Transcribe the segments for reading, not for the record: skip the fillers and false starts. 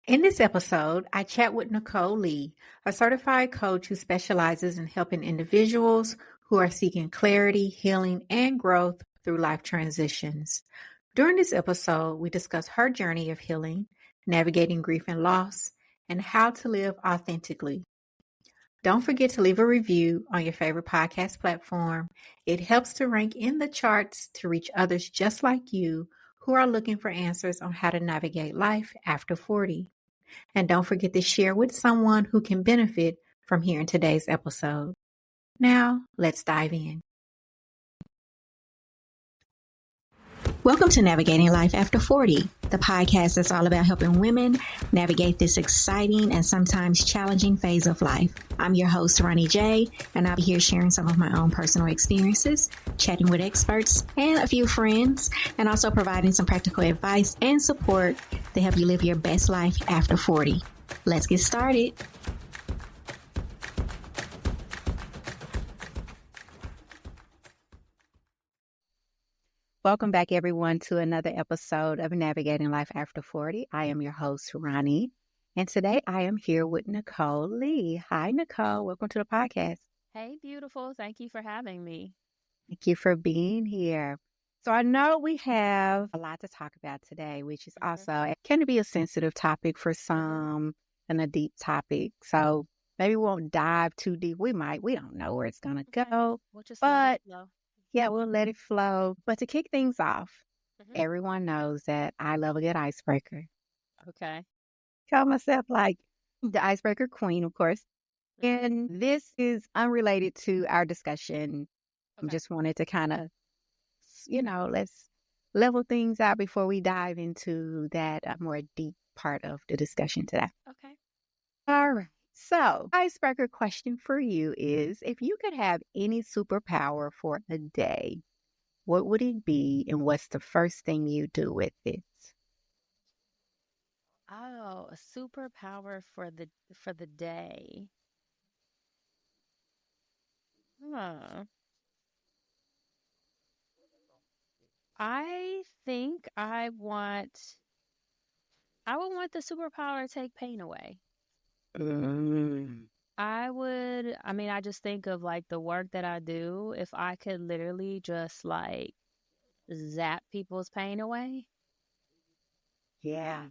In this episode, I chat with Nicole Lee, a certified coach who specializes in helping individuals who are seeking clarity, healing, and growth through life transitions. During this episode, we discuss her journey of healing, navigating grief and loss, and how to live authentically. Don't forget to leave a review on your favorite podcast platform. It helps to rank in the charts to reach others just like you who are looking for answers on how to navigate life after 40. And don't forget to share with someone who can benefit from hearing today's episode. Now, let's dive in. Welcome to Navigating Life After 40, the podcast that's all about helping women navigate this exciting and sometimes challenging phase of life. I'm your host, Roni J, and I'll be here sharing some of my own personal experiences, chatting with experts and a few friends, and also providing some practical advice and support to help you live your best life after 40. Let's get started. Welcome back, everyone, to another episode of Navigating Life After 40. I am your host, Roni, and today I am here with Nicole Lee. Hi, Nicole. Welcome to the podcast. Hey, beautiful. Thank you for having me. Thank you for being here. So I know we have a lot to talk about today, which is also, it can be a sensitive topic for some and a deep topic. So maybe we won't dive too deep. We don't know where it's going to go. We'll just let it flow. Yeah, we'll let it flow. But to kick things off, everyone knows that I love a good icebreaker. Okay. Call myself like the icebreaker queen, of course. And this is unrelated to our discussion. I just wanted to kind of, let's level things out before we dive into that more deep part of the discussion today. Okay. All right. So, icebreaker question for you is, if you could have any superpower for a day, what would it be and what's the first thing you do with it? Oh, a superpower for the day. Huh. I think I would want the superpower to take pain away. I just think of like the work that I do. If I could literally just like zap people's pain away. Yeah.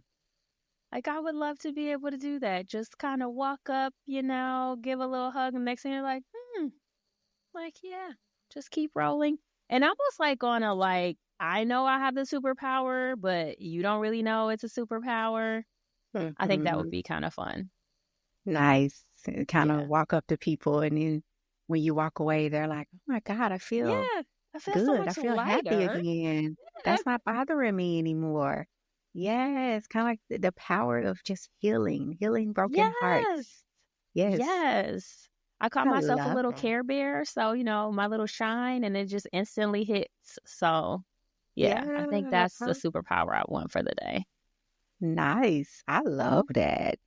Like I would love to be able to do that. Just kind of walk up, give a little hug, and next thing you're like, yeah, just keep rolling. And almost like on a like, I know I have the superpower, but you don't really know it's a superpower. I think that would be kind of fun. Nice. Kind of walk up to people, and then when you walk away, they're like, "Oh my God, I feel good. So much I feel lighter. happy again. That's not bothering me anymore." Yeah, it's kind of like the power of just healing broken hearts. Yes. I call myself a little Care Bear, so my little shine, and it just instantly hits. So yeah, I think that's the superpower I want for the day. Nice. I love that.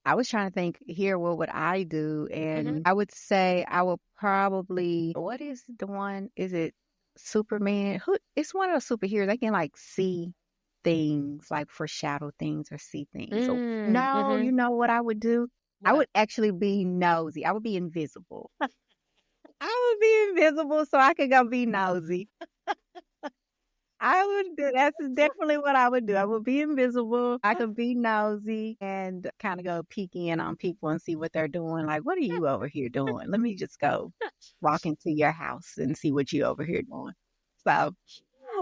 I was trying to think here, what would I do? And I would say I would probably, what is the one? Is it Superman? It's one of the superheroes. They can like see things, like foreshadow things or see things. So, no, you know what I would do? What? I would actually be nosy. I would be invisible. I would be invisible so I could go be nosy. I would do. That's definitely what I would do. I would be invisible. I could be nosy and kind of go peek in on people and see what they're doing. Like, what are you over here doing? Let me just go walk into your house and see what you over here doing. So,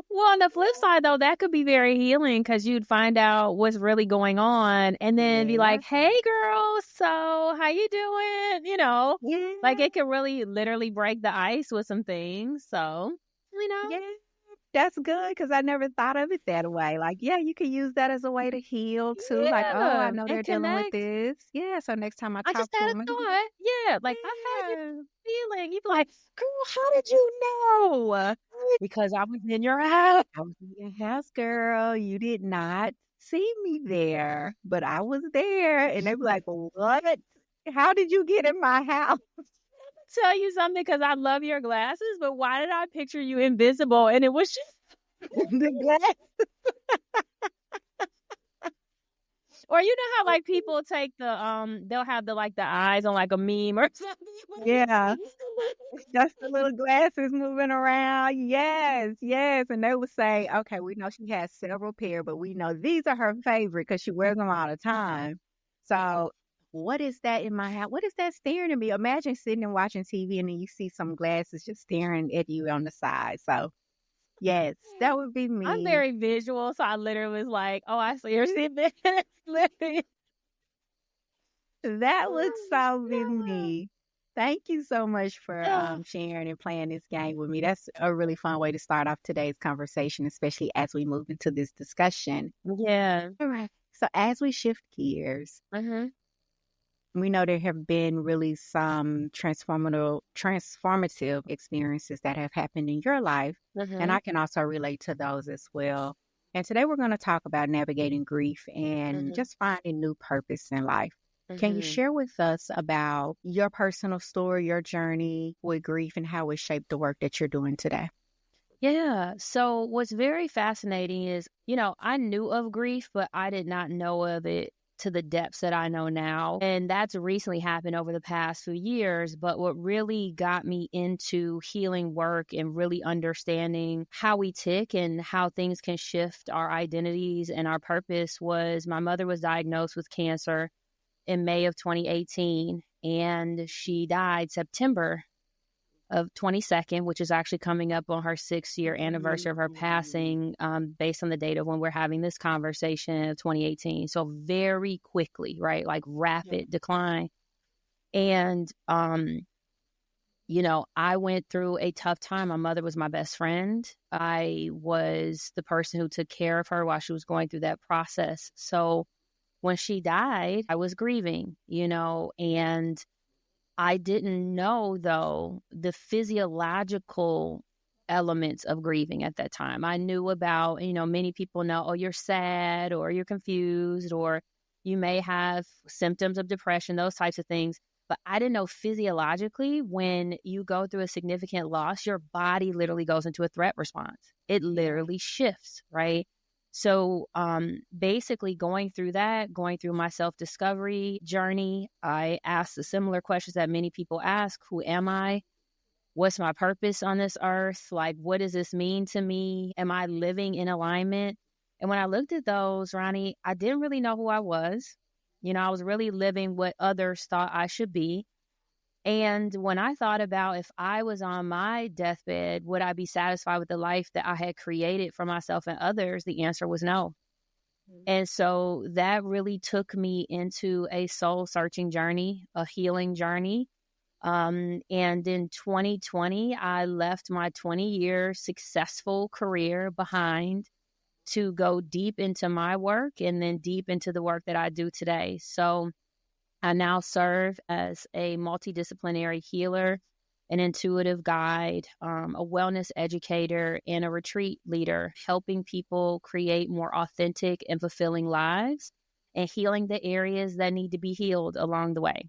well, on the flip side, though, that could be very healing because you'd find out what's really going on and then be like, "Hey, girl, so how you doing?" Like it could really, literally break the ice with some things. So, yeah. That's good because I never thought of it that way. Like, yeah, you could use that as a way to heal too. Yeah, like, oh, I know they're dealing with this. Yeah, so next time I talk just to had them, a thought. Yeah, like I had this feeling. You'd be like, "Girl, how did you know?" Because I was in your house. I was in your house, girl. You did not see me there, but I was there. And they'd be like, well, what? How did you get in my house? Tell you something because I love your glasses, but why did I picture you invisible? And it was just the glasses. Or you know how like people take they'll have the like the eyes on like a meme or something. Yeah. Just the little glasses moving around. Yes, yes. And they would say, okay, we know she has several pair, but we know these are her favorite because she wears them all the time. So what is that in my house? What is that staring at me? Imagine sitting and watching TV and then you see some glasses just staring at you on the side. So yes, that would be I'm me. very visual, so I literally was like, "Oh, I see her sitting there." Literally. That would so be me. Thank you so much for sharing and playing this game with me. That's a really fun way to start off today's conversation, especially as we move into this discussion. Yeah. All right. So as we shift gears, Mhm. we know there have been really some transformative experiences that have happened in your life, and Mhm. I can also relate to those as well. And today we're going to talk about navigating grief and Mhm. just finding new purpose in life. Can you Mhm. share with us about your personal story, your journey with grief, and how it shaped the work that you're doing today? Yeah. So what's very fascinating is, I knew of grief, but I did not know of it to the depths that I know now. And that's recently happened over the past few years. But what really got me into healing work and really understanding how we tick and how things can shift our identities and our purpose was my mother was diagnosed with cancer in May of 2018, and she died September of 22nd, which is actually coming up on her 6-year anniversary of her passing, based on the date of when we're having this conversation of 2018. So very quickly, right? Like rapid decline. And, I went through a tough time. My mother was my best friend. I was the person who took care of her while she was going through that process. So when she died, I was grieving, and I didn't know, though, the physiological elements of grieving at that time. I knew about, many people know, oh, you're sad or you're confused or you may have symptoms of depression, those types of things. But I didn't know physiologically when you go through a significant loss, your body literally goes into a threat response. It literally shifts, right? So basically going through that, going through my self-discovery journey, I asked the similar questions that many people ask. Who am I? What's my purpose on this earth? Like, what does this mean to me? Am I living in alignment? And when I looked at those, Roni, I didn't really know who I was. I was really living what others thought I should be. And when I thought about if I was on my deathbed, would I be satisfied with the life that I had created for myself and others? The answer was no. And so that really took me into a soul searching journey, a healing journey. And in 2020, I left my 20-year successful career behind to go deep into my work and then deep into the work that I do today. So I now serve as a multidisciplinary healer, an intuitive guide, a wellness educator, and a retreat leader, helping people create more authentic and fulfilling lives and healing the areas that need to be healed along the way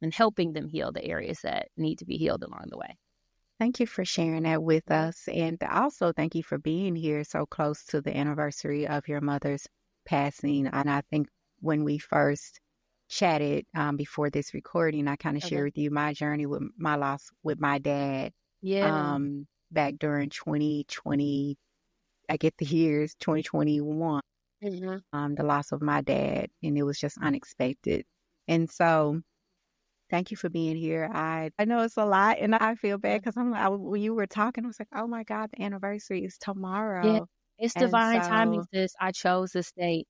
and helping them heal the areas that need to be healed along the way. Thank you for sharing that with us. And also, thank you for being here so close to the anniversary of your mother's passing. And I think when we first chatted before this recording, I kind of shared with you my journey with my loss with my dad Yeah. back during 2020. I get the years 2021, the loss of my dad. And it was just unexpected. And so, thank you for being here. I know it's a lot, and I feel bad because when you were talking, I was like, oh my God, the anniversary is Yeah. tomorrow. It's And divine timing, so sis. I chose this date.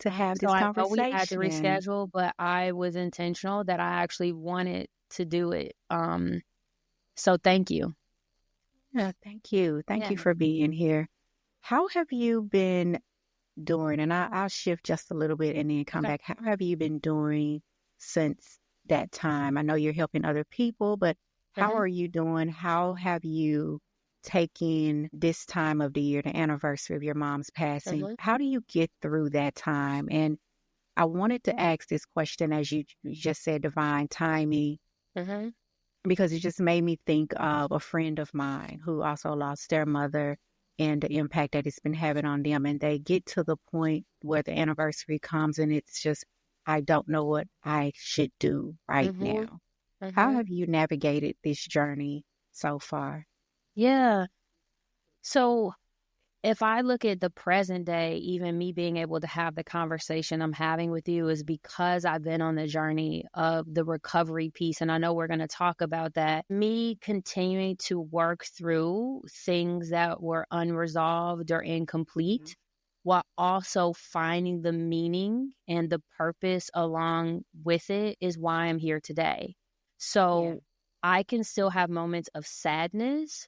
to have So this I know we had to conversation, reschedule, but I was intentional that I actually wanted to do it. So thank you. yeah, thank you. Thank Yeah. you for being here. How have you been doing? And I'll shift just a little bit and then come Okay. back. How have you been doing since that time? I know you're helping other people, but how are you doing? How have you taken this time of the year, the anniversary of your mom's passing? How do you get through that time? And I wanted to ask this question, as you just said, divine timing, because it just made me think of a friend of mine who also lost their mother and the impact that it's been having on them. And they get to the point where the anniversary comes and it's just, I don't know what I should do right now. How have you navigated this journey so far? Yeah. So if I look at the present day, even me being able to have the conversation I'm having with you is because I've been on the journey of the recovery piece. And I know we're going to talk about that. Me continuing to work through things that were unresolved or incomplete, while also finding the meaning and the purpose along with it is why I'm here today. So I can still have moments of sadness,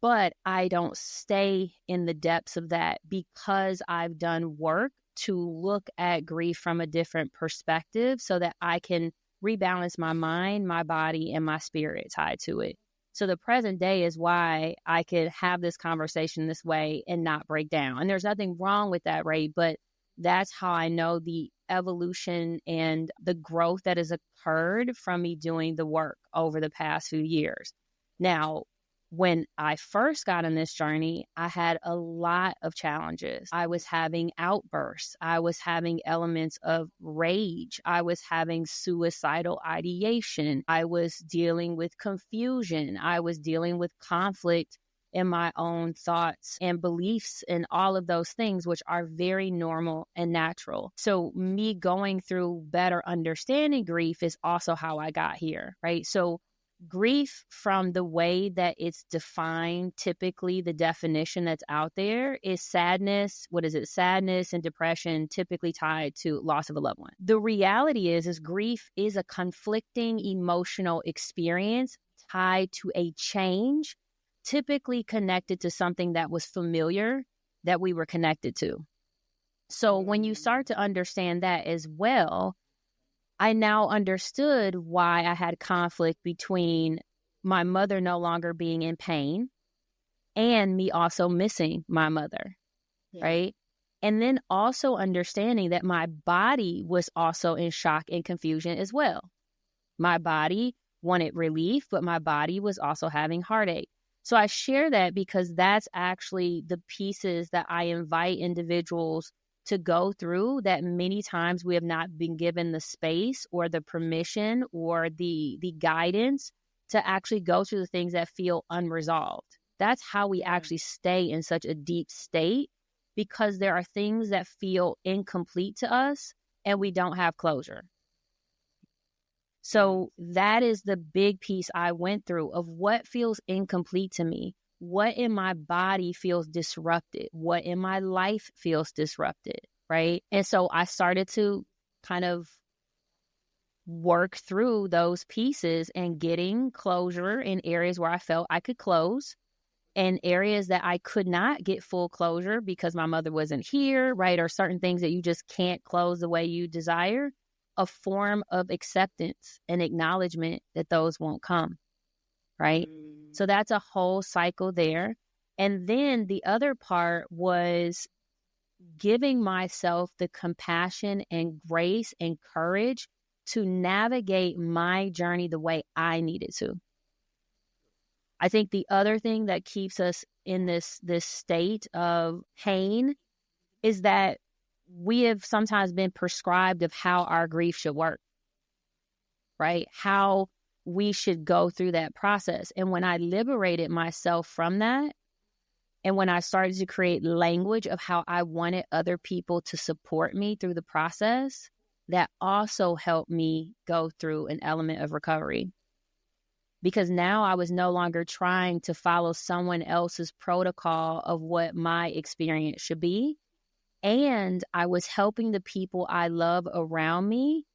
but I don't stay in the depths of that because I've done work to look at grief from a different perspective so that I can rebalance my mind, my body, and my spirit tied to it. So the present day is why I could have this conversation this way and not break down. And there's nothing wrong with that, Ray, but that's how I know the evolution and the growth that has occurred from me doing the work over the past few years. Now, when I first got on this journey, I had a lot of challenges. I was having outbursts. I was having elements of rage. I was having suicidal ideation. I was dealing with confusion. I was dealing with conflict in my own thoughts and beliefs and all of those things, which are very normal and natural. So me going through better understanding grief is also how I got here, right? So grief, from the way that it's defined, typically the definition that's out there is sadness. What is it? Sadness and depression, typically tied to loss of a loved one. The reality is grief is a conflicting emotional experience tied to a change, typically connected to something that was familiar that we were connected to. So when you start to understand that as well, I now understood why I had conflict between my mother no longer being in pain and me also missing my mother, right? And then also understanding that my body was also in shock and confusion as well. My body wanted relief, but my body was also having heartache. So I share that because that's actually the pieces that I invite individuals to go through, that many times we have not been given the space or the permission or the guidance to actually go through the things that feel unresolved. That's how we actually stay in such a deep state, because there are things that feel incomplete to us and we don't have closure. So that is the big piece I went through of what feels incomplete to me. What in my body feels disrupted? What in my life feels disrupted, right? And so I started to kind of work through those pieces and getting closure in areas where I felt I could close, and areas that I could not get full closure because my mother wasn't here, right? Or certain things that you just can't close the way you desire, a form of acceptance and acknowledgement that those won't come, right? So that's a whole cycle there. And then the other part was giving myself the compassion and grace and courage to navigate my journey the way I needed to. I think the other thing that keeps us in this state of pain is that we have sometimes been prescribed of how our grief should work, right? How we should go through that process. And when I liberated myself from that, and when I started to create language of how I wanted other people to support me through the process, that also helped me go through an element of recovery. Because now I was no longer trying to follow someone else's protocol of what my experience should be. And I was helping the people I love around me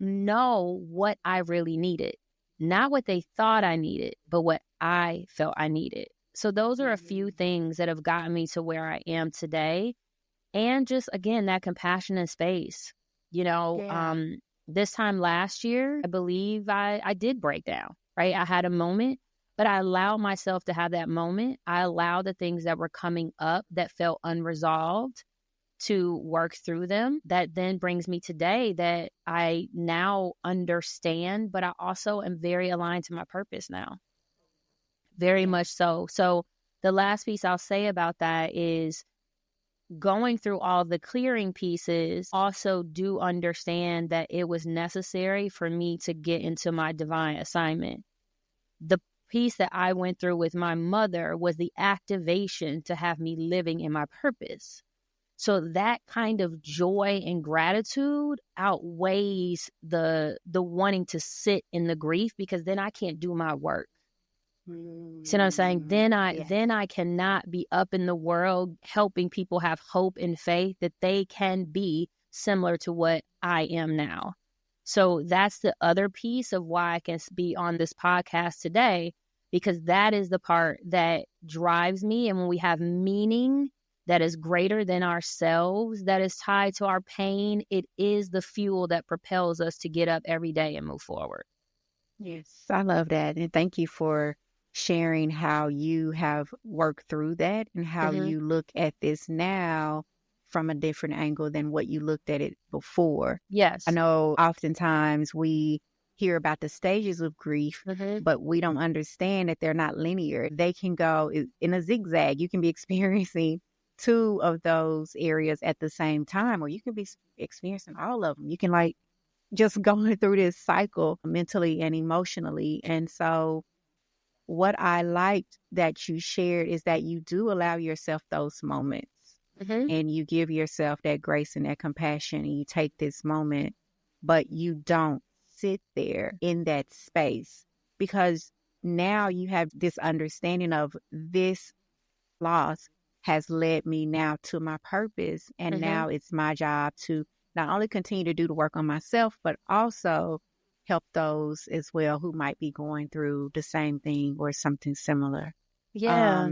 know what I really needed. Not what they thought I needed, but what I felt I needed. So those are a few things that have gotten me to where I am today. And just, again, that compassion and space. You know, this time last year, I believe I did break down, right? I had a moment, but I allowed myself to have that moment. I allowed the things that were coming up that felt unresolved to work through them. That then brings me today that I now understand, but I also am very aligned to my purpose now. Very much so. So the last piece I'll say about that is going through all the clearing pieces, also do understand that it was necessary for me to get into my divine assignment. The piece that I went through with my mother was the activation to have me living in my purpose. So that kind of joy and gratitude outweighs the wanting to sit in the grief, because then I can't do my work. See what I'm saying? Then I cannot be up in the world helping people have hope and faith that they can be similar to what I am now. So that's the other piece of why I can be on this podcast today, because that is the part that drives me. And when we have meaning that is greater than ourselves, that is tied to our pain, it is the fuel that propels us to get up every day and move forward. Yes, I love that. And thank you for sharing how you have worked through that and how you look at this now from a different angle than what you looked at it before. Yes. I know oftentimes we hear about the stages of grief, but we don't understand that they're not linear. They can go in a zigzag. You can be experiencing two of those areas at the same time, or you can be experiencing all of them. You can just going through this cycle mentally and emotionally. And so what I liked that you shared is that you do allow yourself those moments and you give yourself that grace and that compassion, and you take this moment, but you don't sit there in that space, because now you have this understanding of this loss has led me now to my purpose. And now it's my job to not only continue to do the work on myself, but also help those as well who might be going through the same thing or something similar. Yeah.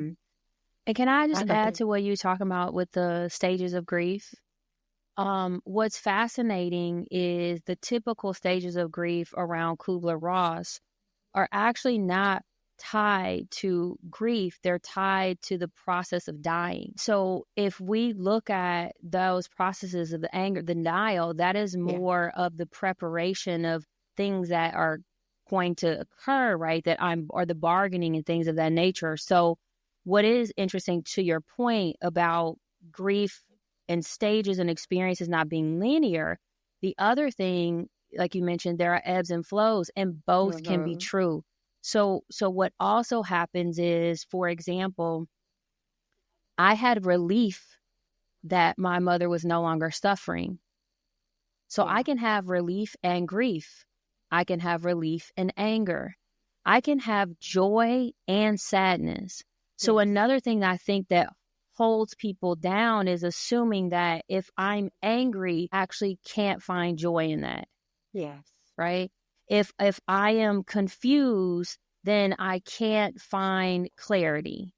And can I just add to what you're talking about with the stages of grief? What's fascinating is the typical stages of grief around Kubler-Ross are actually not tied to grief. They're tied to the process of dying. So if we look at those processes of the anger, the denial, that is more of the preparation of things that are going to occur, right? Or the bargaining and things of that nature. So what is interesting to your point about grief and stages and experiences not being linear, the other thing, like you mentioned, there are ebbs and flows, and both can be true. So what also happens is, for example, I had relief that my mother was no longer suffering. So I can have relief and grief. I can have relief and anger. I can have joy and sadness. So another thing that I think that holds people down is assuming that if I'm angry, I actually can't find joy in that. Yes. Right? If I am confused, then I can't find clarity.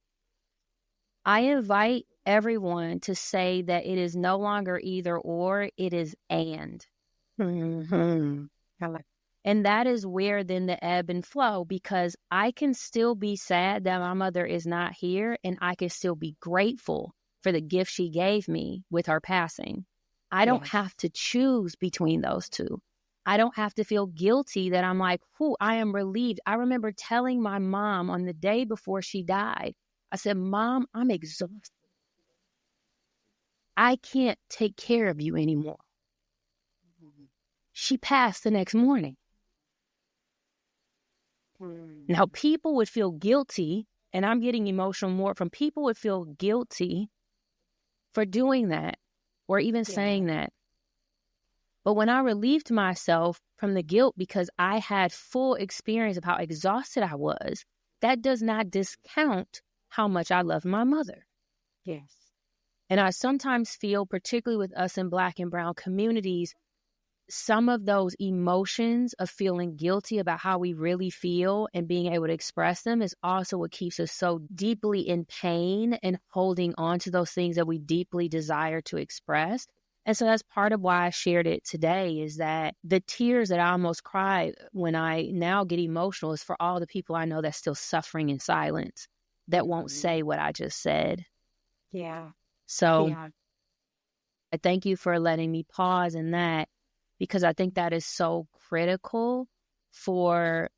I invite everyone to say that it is no longer either or, it is and. And that is where then the ebb and flow, because I can still be sad that my mother is not here, and I can still be grateful for the gift she gave me with her passing. I don't have to choose between those two. I don't have to feel guilty that I'm like, I am relieved. I remember telling my mom on the day before she died, I said, Mom, I'm exhausted. I can't take care of you anymore. She passed the next morning. Now, people would feel guilty, and I'm getting emotional more from people would feel guilty for doing that or even saying that. But when I relieved myself from the guilt because I had full experience of how exhausted I was, that does not discount how much I love my mother. Yes. And I sometimes feel, particularly with us in Black and Brown communities, some of those emotions of feeling guilty about how we really feel and being able to express them is also what keeps us so deeply in pain and holding on to those things that we deeply desire to express. And so that's part of why I shared it today, is that the tears that I almost cry when I now get emotional is for all the people I know that's still suffering in silence, that won't say what I just said. Yeah. So I thank you for letting me pause in that, because I think that is so critical for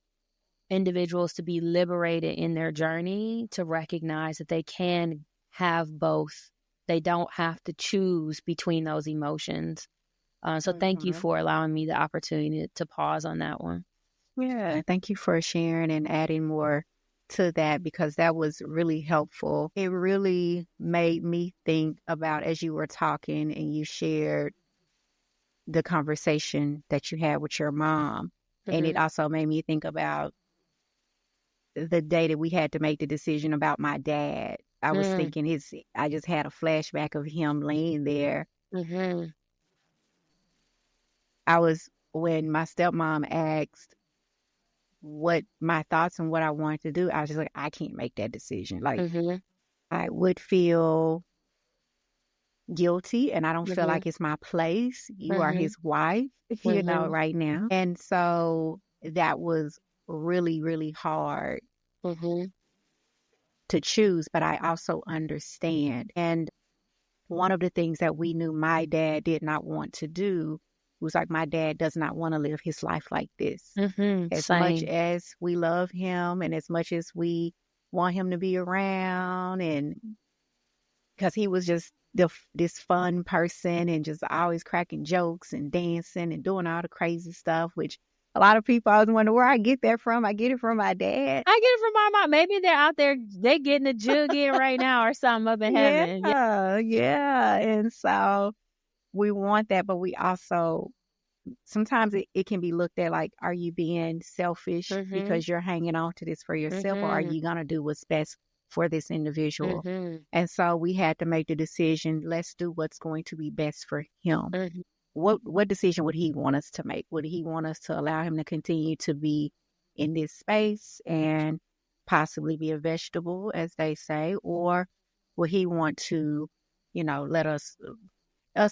individuals to be liberated in their journey to recognize that they can have both. They don't have to choose between those emotions. So thank you for allowing me the opportunity to pause on that one. Yeah, thank you for sharing and adding more to that, because that was really helpful. It really made me think about, as you were talking and you shared the conversation that you had with your mom. And it also made me think about the day that we had to make the decision about my dad. I was thinking I just had a flashback of him laying there. When my stepmom asked what my thoughts and what I wanted to do, I was just like, I can't make that decision. Like, I would feel guilty, and I don't feel like it's my place. You are his wife, right now. And so that was really, really hard to choose, but I also understand. And one of the things that we knew my dad did not want to do was, like, my dad does not want to live his life like this. As much as we love him and as much as we want him to be around, and because he was just this fun person and just always cracking jokes and dancing and doing all the crazy stuff, which a lot of people always wonder where I get that from. I get it from my dad. I get it from my mom. Maybe they're out there, they getting a jug in right now or something up in heaven. Yeah. And so we want that, but we also, sometimes it can be looked at like, are you being selfish because you're hanging on to this for yourself, or are you going to do what's best for this individual? And so we had to make the decision, let's do what's going to be best for him. What decision would he want us to make? Would he want us to allow him to continue to be in this space and possibly be a vegetable, as they say, or would he want to, let us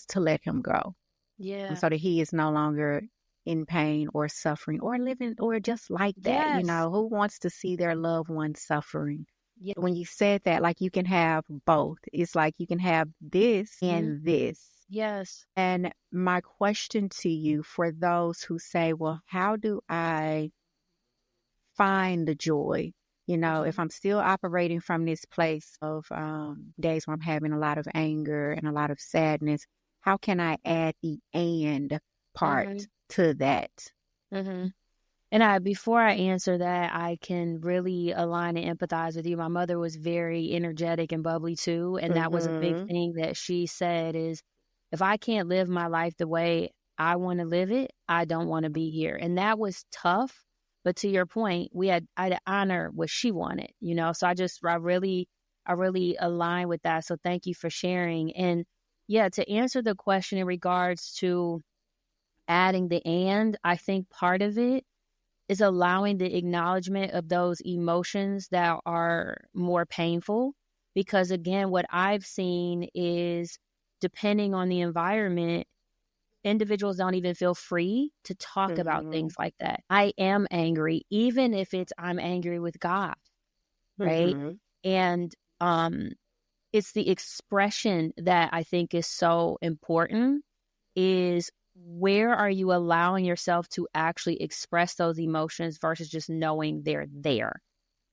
to let him go? Yeah. So that he is no longer in pain or suffering or living or just like that. Who wants to see their loved one suffering? Yeah. When you said that, like, you can have both. It's like you can have this and this. Yes. And my question to you, for those who say, well, how do I find the joy? If I'm still operating from this place of days where I'm having a lot of anger and a lot of sadness, how can I add the and part to that? And before I answer that, I can really align and empathize with you. My mother was very energetic and bubbly too. And that was a big thing that she said is, if I can't live my life the way I want to live it, I don't want to be here. And that was tough. But to your point, I had to honor what she wanted, So I really align with that. So thank you for sharing. And yeah, to answer the question in regards to adding the and, I think part of it is allowing the acknowledgement of those emotions that are more painful. Because again, what I've seen is, depending on the environment, individuals don't even feel free to talk about things like that. I am angry, even if I'm angry with God, right? And it's the expression that I think is so important, is where are you allowing yourself to actually express those emotions versus just knowing they're there,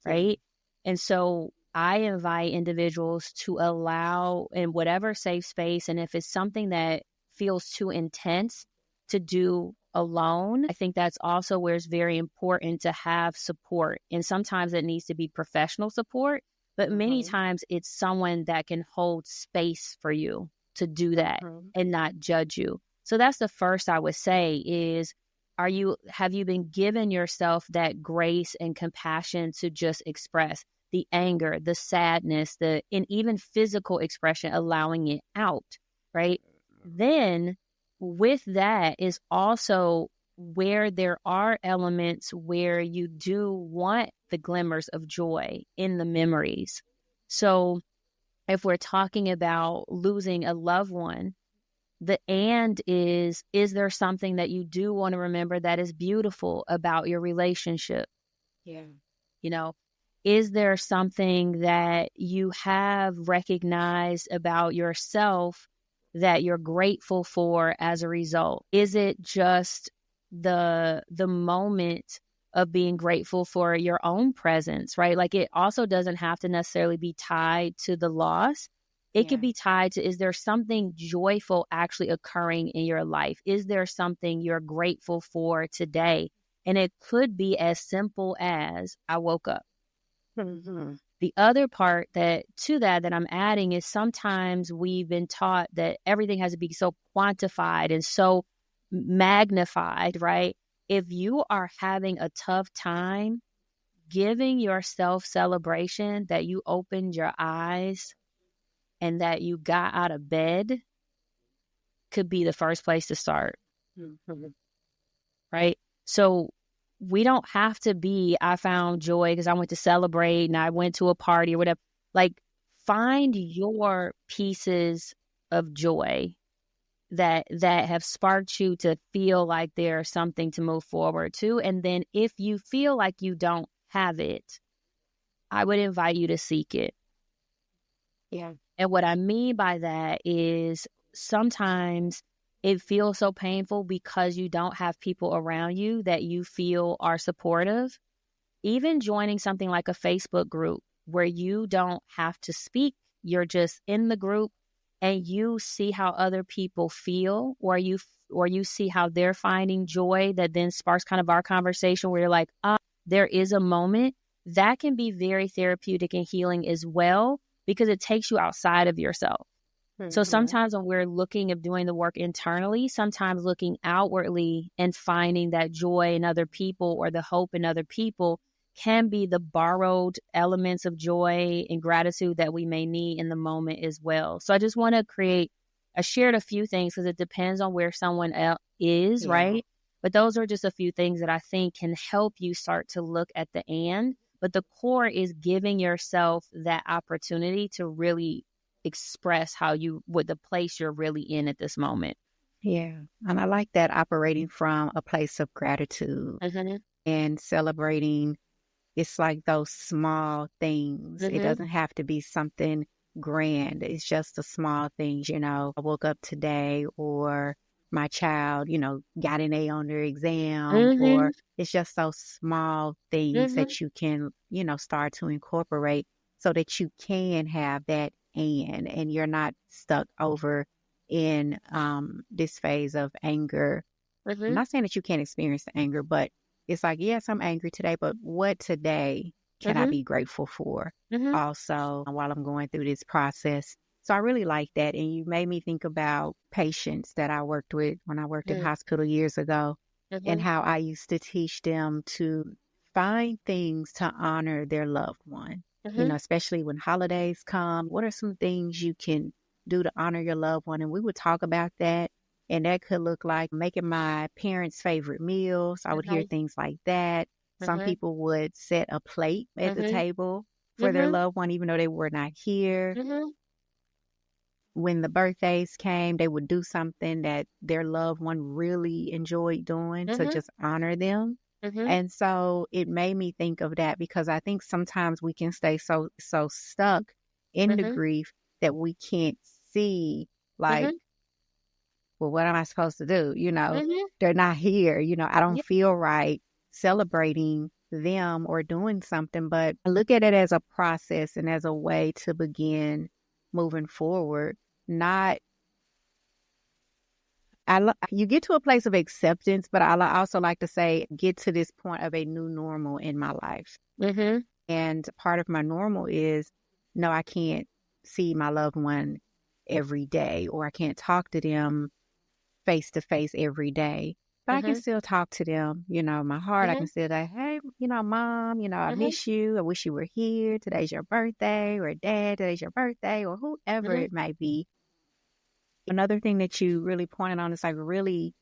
right? And so I invite individuals to allow, in whatever safe space, and if it's something that feels too intense to do alone, I think that's also where it's very important to have support. And sometimes it needs to be professional support, but many times it's someone that can hold space for you to do that and not judge you. So that's the first I would say is, have you been given yourself that grace and compassion to just express the anger, the sadness, and even physical expression, allowing it out, right? Then with that is also where there are elements where you do want the glimmers of joy in the memories. So if we're talking about losing a loved one, the and is there something that you do want to remember that is beautiful about your relationship? Yeah. Is there something that you have recognized about yourself that you're grateful for as a result? Is it just the moment of being grateful for your own presence, right? Like it also doesn't have to necessarily be tied to the loss. It could be tied to, is there something joyful actually occurring in your life? Is there something you're grateful for today? And it could be as simple as I woke up. Mm-hmm. The other part that I'm adding is sometimes we've been taught that everything has to be so quantified and so magnified, right? If you are having a tough time, giving yourself celebration that you opened your eyes and that you got out of bed could be the first place to start. Mm-hmm. Right? So we don't have to be, I found joy because I went to celebrate and I went to a party or whatever. Like, find your pieces of joy that have sparked you to feel like there's something to move forward to. And then if you feel like you don't have it, I would invite you to seek it. Yeah. And what I mean by that is sometimes it feels so painful because you don't have people around you that you feel are supportive. Even joining something like a Facebook group where you don't have to speak, you're just in the group and you see how other people feel, or you see how they're finding joy, that then sparks kind of our conversation where you're like, there is a moment that can be very therapeutic and healing as well, because it takes you outside of yourself. Mm-hmm. So sometimes when we're looking at doing the work internally, sometimes looking outwardly and finding that joy in other people or the hope in other people can be the borrowed elements of joy and gratitude that we may need in the moment as well. So I just want to I shared a few things because it depends on where someone else is, right? But those are just a few things that I think can help you start to look at the end. But the core is giving yourself that opportunity to really express the place you're really in at this moment. Yeah. And I like that, operating from a place of gratitude and celebrating. It's like those small things. It doesn't have to be something grand. It's just the small things, I woke up today, or my child, got an A on their exam, or it's just those small things that you can, start to incorporate so that you can have that and you're not stuck over in this phase of anger. I'm not saying that you can't experience the anger, but it's like, yes, I'm angry today, but what today can I be grateful for also while I'm going through this process? So I really like that. And you made me think about patients that I worked with when I worked in hospital years ago, and how I used to teach them to find things to honor their loved one, especially when holidays come. What are some things you can do to honor your loved one? And we would talk about that. And that could look like making my parents' favorite meals. I would hear things like that. Some people would set a plate at the table for their loved one, even though they were not here. When the birthdays came, they would do something that their loved one really enjoyed doing to just honor them. And so it made me think of that, because I think sometimes we can stay so stuck in the grief that we can't see, like, well, what am I supposed to do? They're not here. I don't feel right celebrating them or doing something, but I look at it as a process and as a way to begin moving forward. You get to a place of acceptance, but I also like to say, get to this point of a new normal in my life. And part of my normal is, no, I can't see my loved one every day, or I can't talk to them face to face every day, but I can still talk to them, my heart. I can still say, hey, mom, I miss you. I wish you were here. Today's your birthday, or dad, today's your birthday, or whoever it might be. Another thing that you really pointed on is like really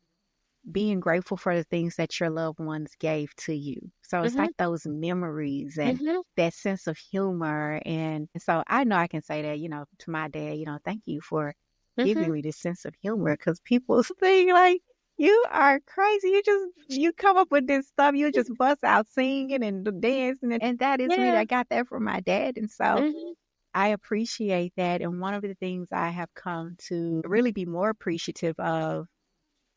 being grateful for the things that your loved ones gave to you. So it's like those memories and that sense of humor. And so I know I can say that, to my dad, thank you for giving me this sense of humor, because people think like, you are crazy. You come up with this stuff. You just bust out singing and dancing. And that is me. I got that from my dad. And so I appreciate that. And one of the things I have come to really be more appreciative of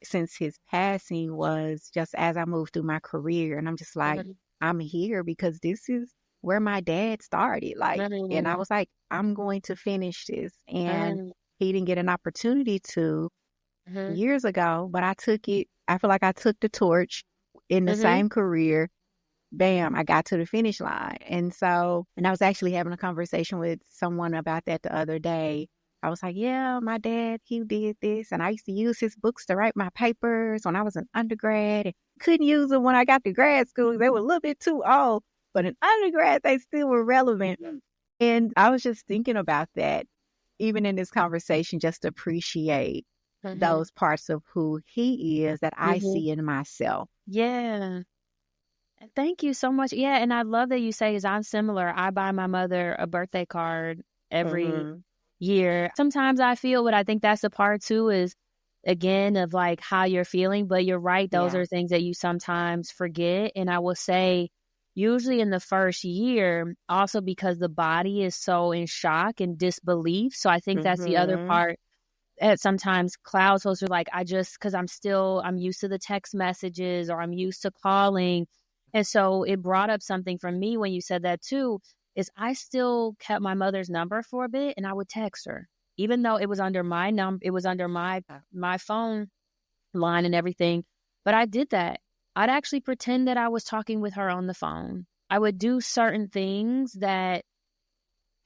since his passing was just as I moved through my career. And I'm just like, I'm here because this is where my dad started. Like, and I was like, I'm going to finish this. And he didn't get an opportunity to years ago, but I took it. I feel like I took the torch in the same career. Bam, I got to the finish line. And I was actually having a conversation with someone about that the other day. I was like, yeah, my dad, he did this. And I used to use his books to write my papers when I was an undergrad and couldn't use them when I got to grad school. They were a little bit too old, but in undergrad, they still were relevant. And I was just thinking about that, even in this conversation, just to appreciate those parts of who he is that I see in myself. Yeah. Thank you so much. Yeah, and I love that you say, is I'm similar. I buy my mother a birthday card every year. Sometimes I feel, but I think that's the part too, is again of like how you're feeling. But you're right, those are things that you sometimes forget. And I will say, usually in the first year, also because the body is so in shock and disbelief. So I think that's the other part. At sometimes clouds, those are like, because I'm used to the text messages or I'm used to calling. And so it brought up something from me when you said that too, is I still kept my mother's number for a bit and I would text her, even though it was under my number, it was under my phone line and everything. But I did that. I'd actually pretend that I was talking with her on the phone. I would do certain things that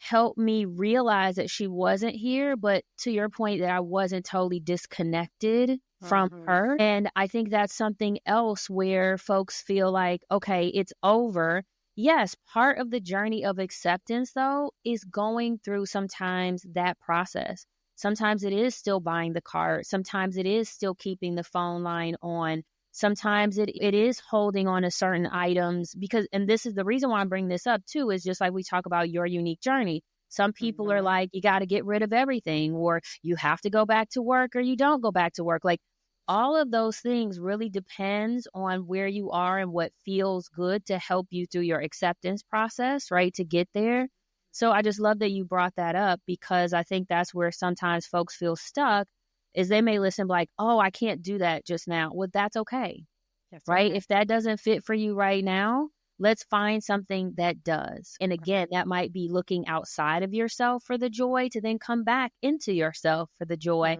helped me realize that she wasn't here, but to your point, that I wasn't totally disconnected from her. And I think that's something else where folks feel like, okay, it's over. Yes, part of the journey of acceptance, though, is going through sometimes that process. Sometimes it is still buying the card. Sometimes it is still keeping the phone line on. Sometimes it is holding on to certain items because, and this is the reason why I'm bringing this up too, is just like we talk about your unique journey. Some people are like, you got to get rid of everything, or you have to go back to work, or you don't go back to work. Like all of those things really depends on where you are and what feels good to help you through your acceptance process, right? To get there. So I just love that you brought that up because I think that's where sometimes folks feel stuck is they may listen like, oh, I can't do that just now. Well, that's okay. That's right. Okay. If that doesn't fit for you right now, let's find something that does. And again, that might be looking outside of yourself for the joy to then come back into yourself for the joy.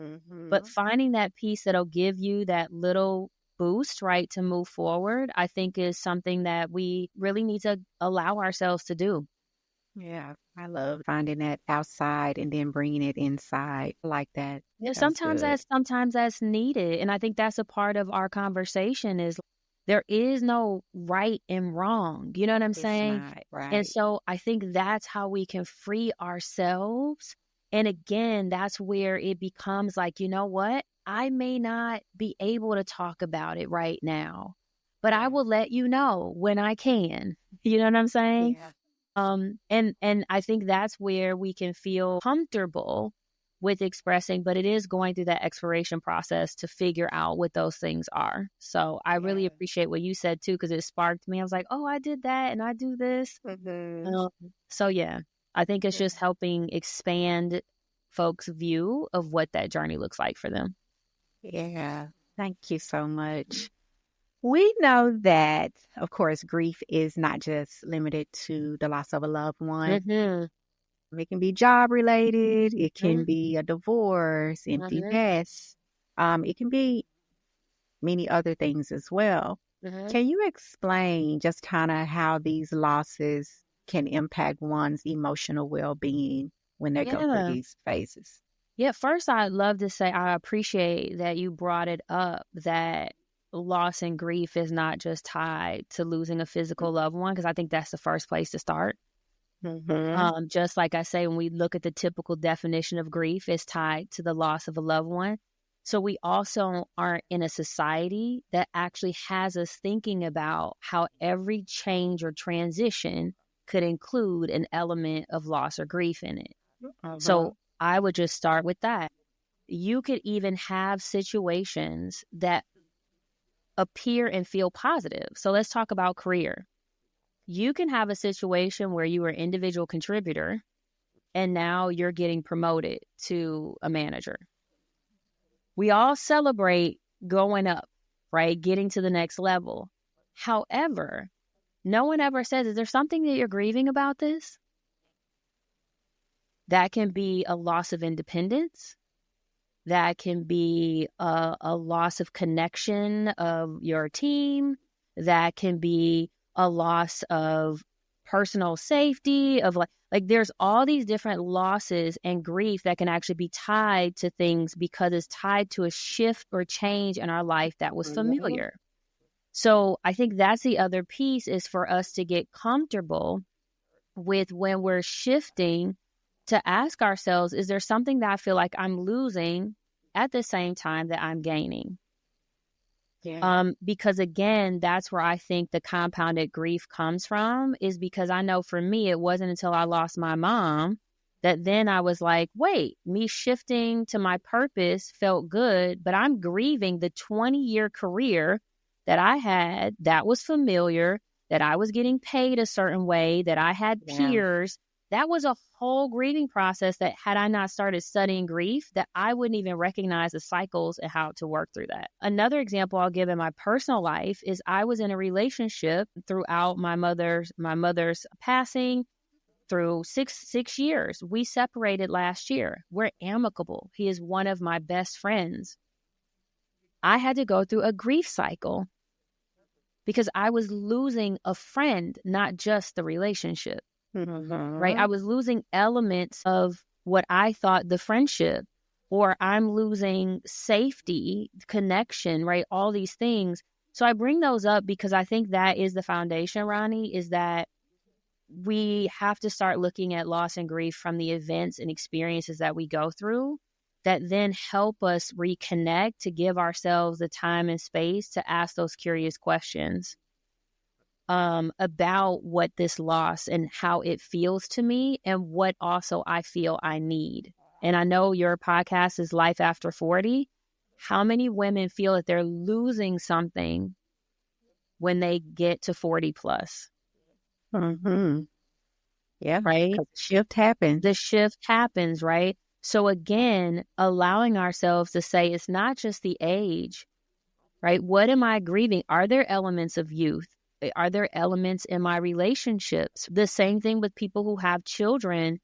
But finding that piece that'll give you that little boost, right, to move forward, I think is something that we really need to allow ourselves to do. Yeah, I love finding that outside and then bringing it inside. I like that. Yeah, sometimes that's needed. And I think that's a part of our conversation is there is no right and wrong. You know what I'm saying? Not, right. And so I think that's how we can free ourselves. And again, that's where it becomes like, you know what? I may not be able to talk about it right now, but I will let you know when I can. You know what I'm saying? Yeah. And I think that's where we can feel comfortable with expressing, but it is going through that exploration process to figure out what those things are. So I really appreciate what you said too, because it sparked me. I was like, oh, I did that and I do this. So yeah, I think it's just helping expand folks' view of what that journey looks like for them. Yeah. Thank you so much. We know that, of course, grief is not just limited to the loss of a loved one. It can be job related. It can be a divorce, empty nest. It can be many other things as well. Can you explain just kind of how these losses can impact one's emotional well-being when they go through these phases? Yeah, first I'd love to say I appreciate that you brought it up that loss and grief is not just tied to losing a physical loved one, because I think that's the first place to start. Just like I say, when we look at the typical definition of grief, it's tied to the loss of a loved one. So we also aren't in a society that actually has us thinking about how every change or transition could include an element of loss or grief in it. So I would just start with that. You could even have situations that appear and feel positive. So let's talk about career. You can have a situation where you were an individual contributor and now you're getting promoted to a manager. We all celebrate going up, right? Getting to the next level. However, no one ever says, is there something that you're grieving about this? That can be a loss of independence. That can be a loss of connection of your team. That can be a loss of personal safety, of like there's all these different losses and grief that can actually be tied to things because it's tied to a shift or change in our life that was familiar. So I think that's the other piece, is for us to get comfortable with when we're shifting, to ask ourselves, is there something that I feel like I'm losing at the same time that I'm gaining? Yeah. Because again, that's where I think the compounded grief comes from, is because I know for me, it wasn't until I lost my mom that then I was like, wait, me shifting to my purpose felt good, but I'm grieving the 20-year career that I had that was familiar, that I was getting paid a certain way, that I had peers. That was a whole grieving process that, had I not started studying grief, that I wouldn't even recognize the cycles and how to work through that. Another example I'll give in my personal life is I was in a relationship throughout my mother's passing through six years. We separated last year. We're amicable. He is one of my best friends. I had to go through a grief cycle because I was losing a friend, not just the relationship. Right? I was losing elements of what I thought the friendship, or I'm losing safety, connection, right? All these things. So I bring those up because I think that is the foundation, Roni, is that we have to start looking at loss and grief from the events and experiences that we go through, that then help us reconnect, to give ourselves the time and space to ask those curious questions about what this loss and how it feels to me, and what also I feel I need. And I know your podcast is Life After 40. How many women feel that they're losing something when they get to 40 plus? Yeah. Right? The shift happens. The shift happens, right? So again, allowing ourselves to say, it's not just the age, right? What am I grieving? Are there elements of youth? Are there elements in my relationships? The same thing with people who have children.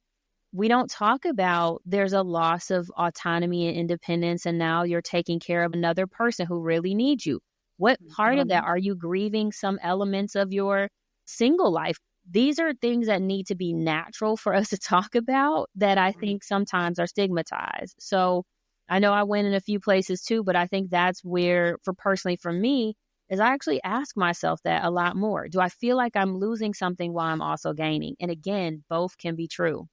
We don't talk about, there's a loss of autonomy and independence, and now you're taking care of another person who really needs you. What part of that are you grieving? Some elements of your single life? These are things that need to be natural for us to talk about, that I think sometimes are stigmatized. So I know I went in a few places too, but I think that's where, for me, is I actually ask myself that a lot more. Do I feel like I'm losing something while I'm also gaining? And again, both can be true.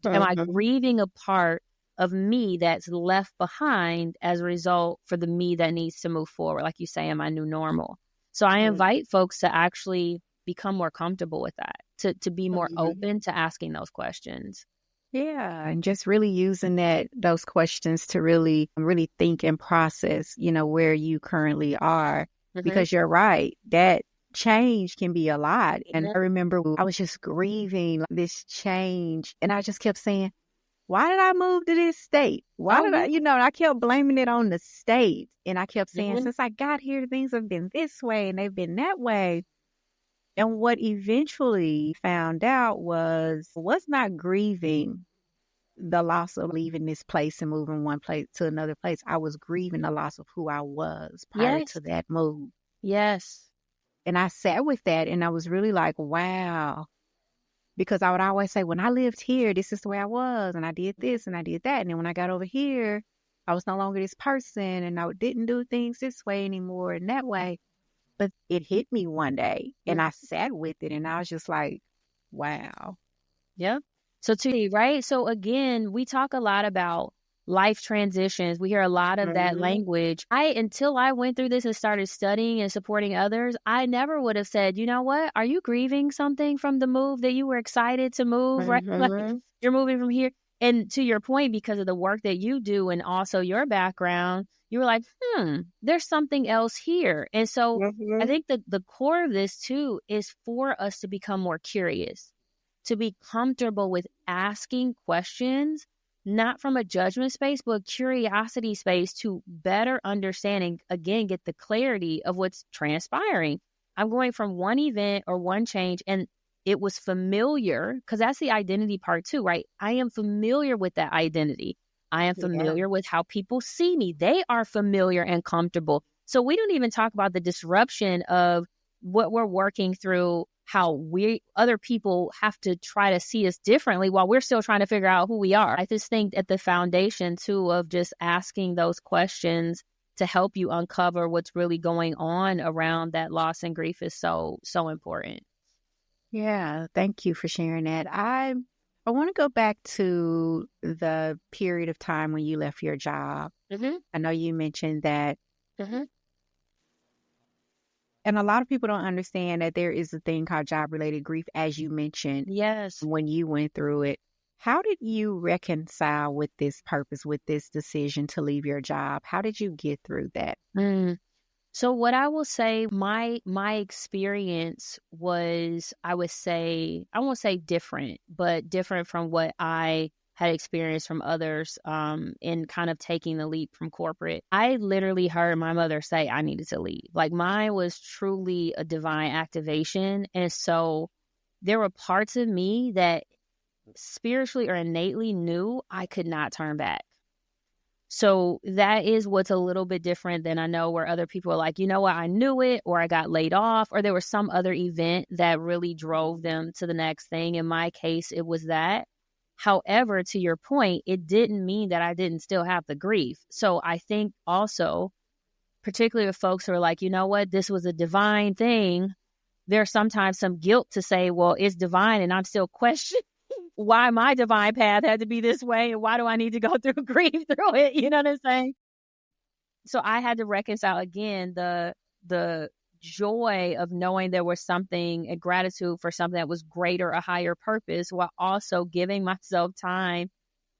Am I grieving a part of me that's left behind as a result for the me that needs to move forward? Like you say, am I new normal? So I invite folks to actually become more comfortable with that, to be more open to asking those questions. Yeah, and just really using those questions to really think and process, where you currently are. Because you're right, that change can be a lot. And I remember I was just grieving this change, and I just kept saying, why did I move to this state? Why did I kept blaming it on the state. And I kept saying, since I got here, things have been this way and they've been that way. And what eventually found out was not grieving the loss of leaving this place and moving one place to another place. I was grieving the loss of who I was prior to that move. Yes. And I sat with that, and I was really like, wow. Because I would always say, when I lived here, this is the way I was, and I did this and I did that. And then when I got over here, I was no longer this person, and I didn't do things this way anymore and that way. But it hit me one day, and I sat with it, and I was just like, wow. Yep. Right? So again, we talk a lot about life transitions. We hear a lot of that language. Until I went through this and started studying and supporting others, I never would have said, you know what? Are you grieving something from the move that you were excited to move, right? Like, you're moving from here. And to your point, because of the work that you do and also your background, you were like, there's something else here. And so I think that the core of this too is for us to become more curious, to be comfortable with asking questions not from a judgment space, but a curiosity space to better understand and again get the clarity of what's transpiring. I'm going from one event or one change, and it was familiar, because that's the identity part too, right? I am familiar with that identity. I am Yeah. familiar with how people see me. They are familiar and comfortable. So we don't even talk about the disruption of what we're working through, how other people have to try to see us differently while we're still trying to figure out who we are. I just think at the foundation too of just asking those questions to help you uncover what's really going on around that loss and grief is so, so important. Yeah, thank you for sharing that. I want to go back to the period of time when you left your job. Mm-hmm. I know you mentioned that, Mm-hmm. and a lot of people don't understand that there is a thing called job-related grief, as you mentioned Yes. when you went through it. How did you reconcile with this purpose, with this decision to leave your job? How did you get through that? Mm. So what I will say, my experience was, I won't say different, but different from what I had experienced from others in kind of taking the leap from corporate. I literally heard my mother say I needed to leave. Like mine was truly a divine activation. And so there were parts of me that spiritually or innately knew I could not turn back. So that is what's a little bit different than I know where other people are like, you know what, I knew it, or I got laid off, or there was some other event that really drove them to the next thing. In my case, it was that. However, to your point, it didn't mean that I didn't still have the grief. So I think also, particularly with folks who are like, you know what, this was a divine thing, there's sometimes some guilt to say, well, it's divine and I'm still questioning why my divine path had to be this way and why do I need to go through grief through it? You know what I'm saying? So I had to reconcile again the joy of knowing there was something, a gratitude for something that was greater, a higher purpose, while also giving myself time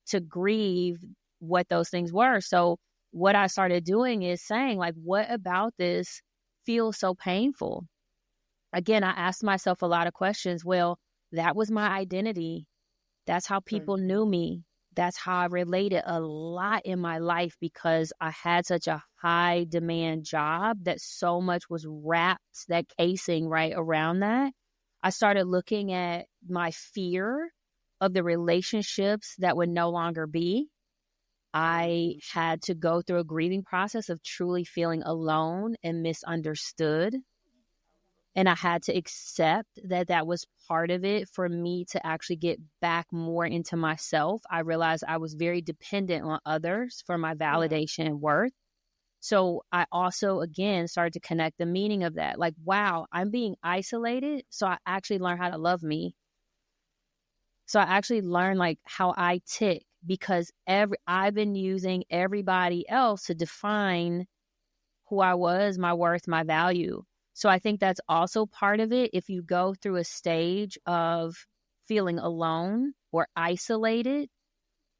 to grieve what those things were. So what I started doing is saying, like, what about this feels so painful? Again, I asked myself a lot of questions. Well, that was my identity. That's how people Mhm. knew me. That's how I related a lot in my life because I had such a high demand job that so much was wrapped, that casing right around that. I started looking at my fear of the relationships that would no longer be. I had to go through a grieving process of truly feeling alone and misunderstood. And I had to accept that that was part of it for me to actually get back more into myself. I realized I was very dependent on others for my Yeah. validation and worth. So I also, again, started to connect the meaning of that. Like, wow, I'm being isolated. So I actually learned how to love me. So I actually learned like how I tick because I've been using everybody else to define who I was, my worth, my value. So I think that's also part of it. If you go through a stage of feeling alone or isolated,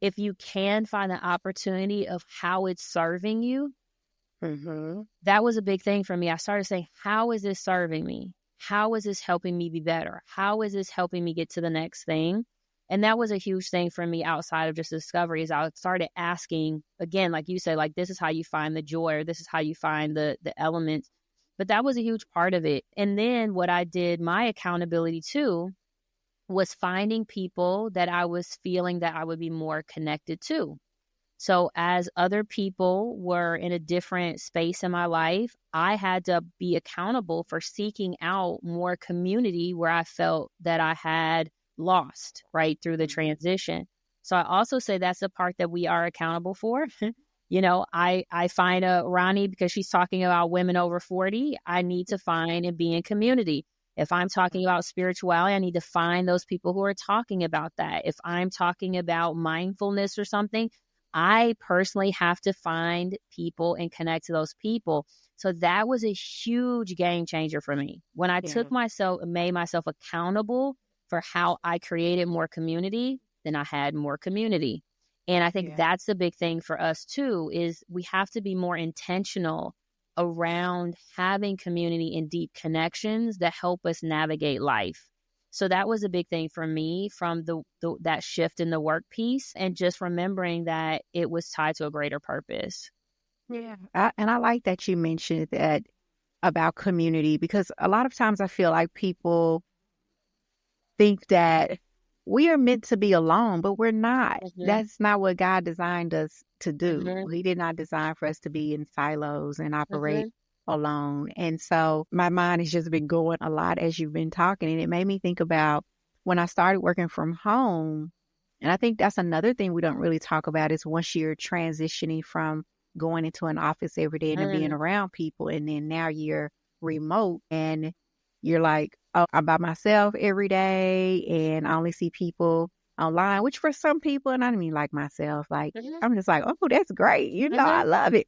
if you can find the opportunity of how it's serving you, Mm-hmm. that was a big thing for me. I started saying, how is this serving me? How is this helping me be better? How is this helping me get to the next thing? And that was a huge thing for me outside of just discovery is I started asking again, like you said, like this is how you find the joy or this is how you find the elements. But that was a huge part of it. And then what I did, my accountability too, was finding people that I was feeling that I would be more connected to. So as other people were in a different space in my life, I had to be accountable for seeking out more community where I felt that I had lost right through the transition. So I also say that's the part that we are accountable for. I find a Roni because she's talking about women over 40. I need to find and be in community. If I'm talking about spirituality, I need to find those people who are talking about that. If I'm talking about mindfulness or something, I personally have to find people and connect to those people. So that was a huge game changer for me. When I Yeah. took myself and made myself accountable for how I created more community, then I had more community. And I think Yeah. that's the big thing for us too, is we have to be more intentional around having community and deep connections that help us navigate life. So that was a big thing for me from that shift in the work piece, and just remembering that it was tied to a greater purpose. Yeah. And I like that you mentioned that about community, because a lot of times I feel like people think that we are meant to be alone, but we're not. That's not what God designed us to do. He did not design for us to be in silos and operate alone. And so my mind has just been going a lot as you've been talking. And it made me think about when I started working from home. And I think that's another thing we don't really talk about is once you're transitioning from going into an office every day and then being around people, and then now you're remote and you're like, oh, I'm by myself every day and I only see people online, which for some people, and I don't mean like myself, like I'm just like, oh, that's great. I love it.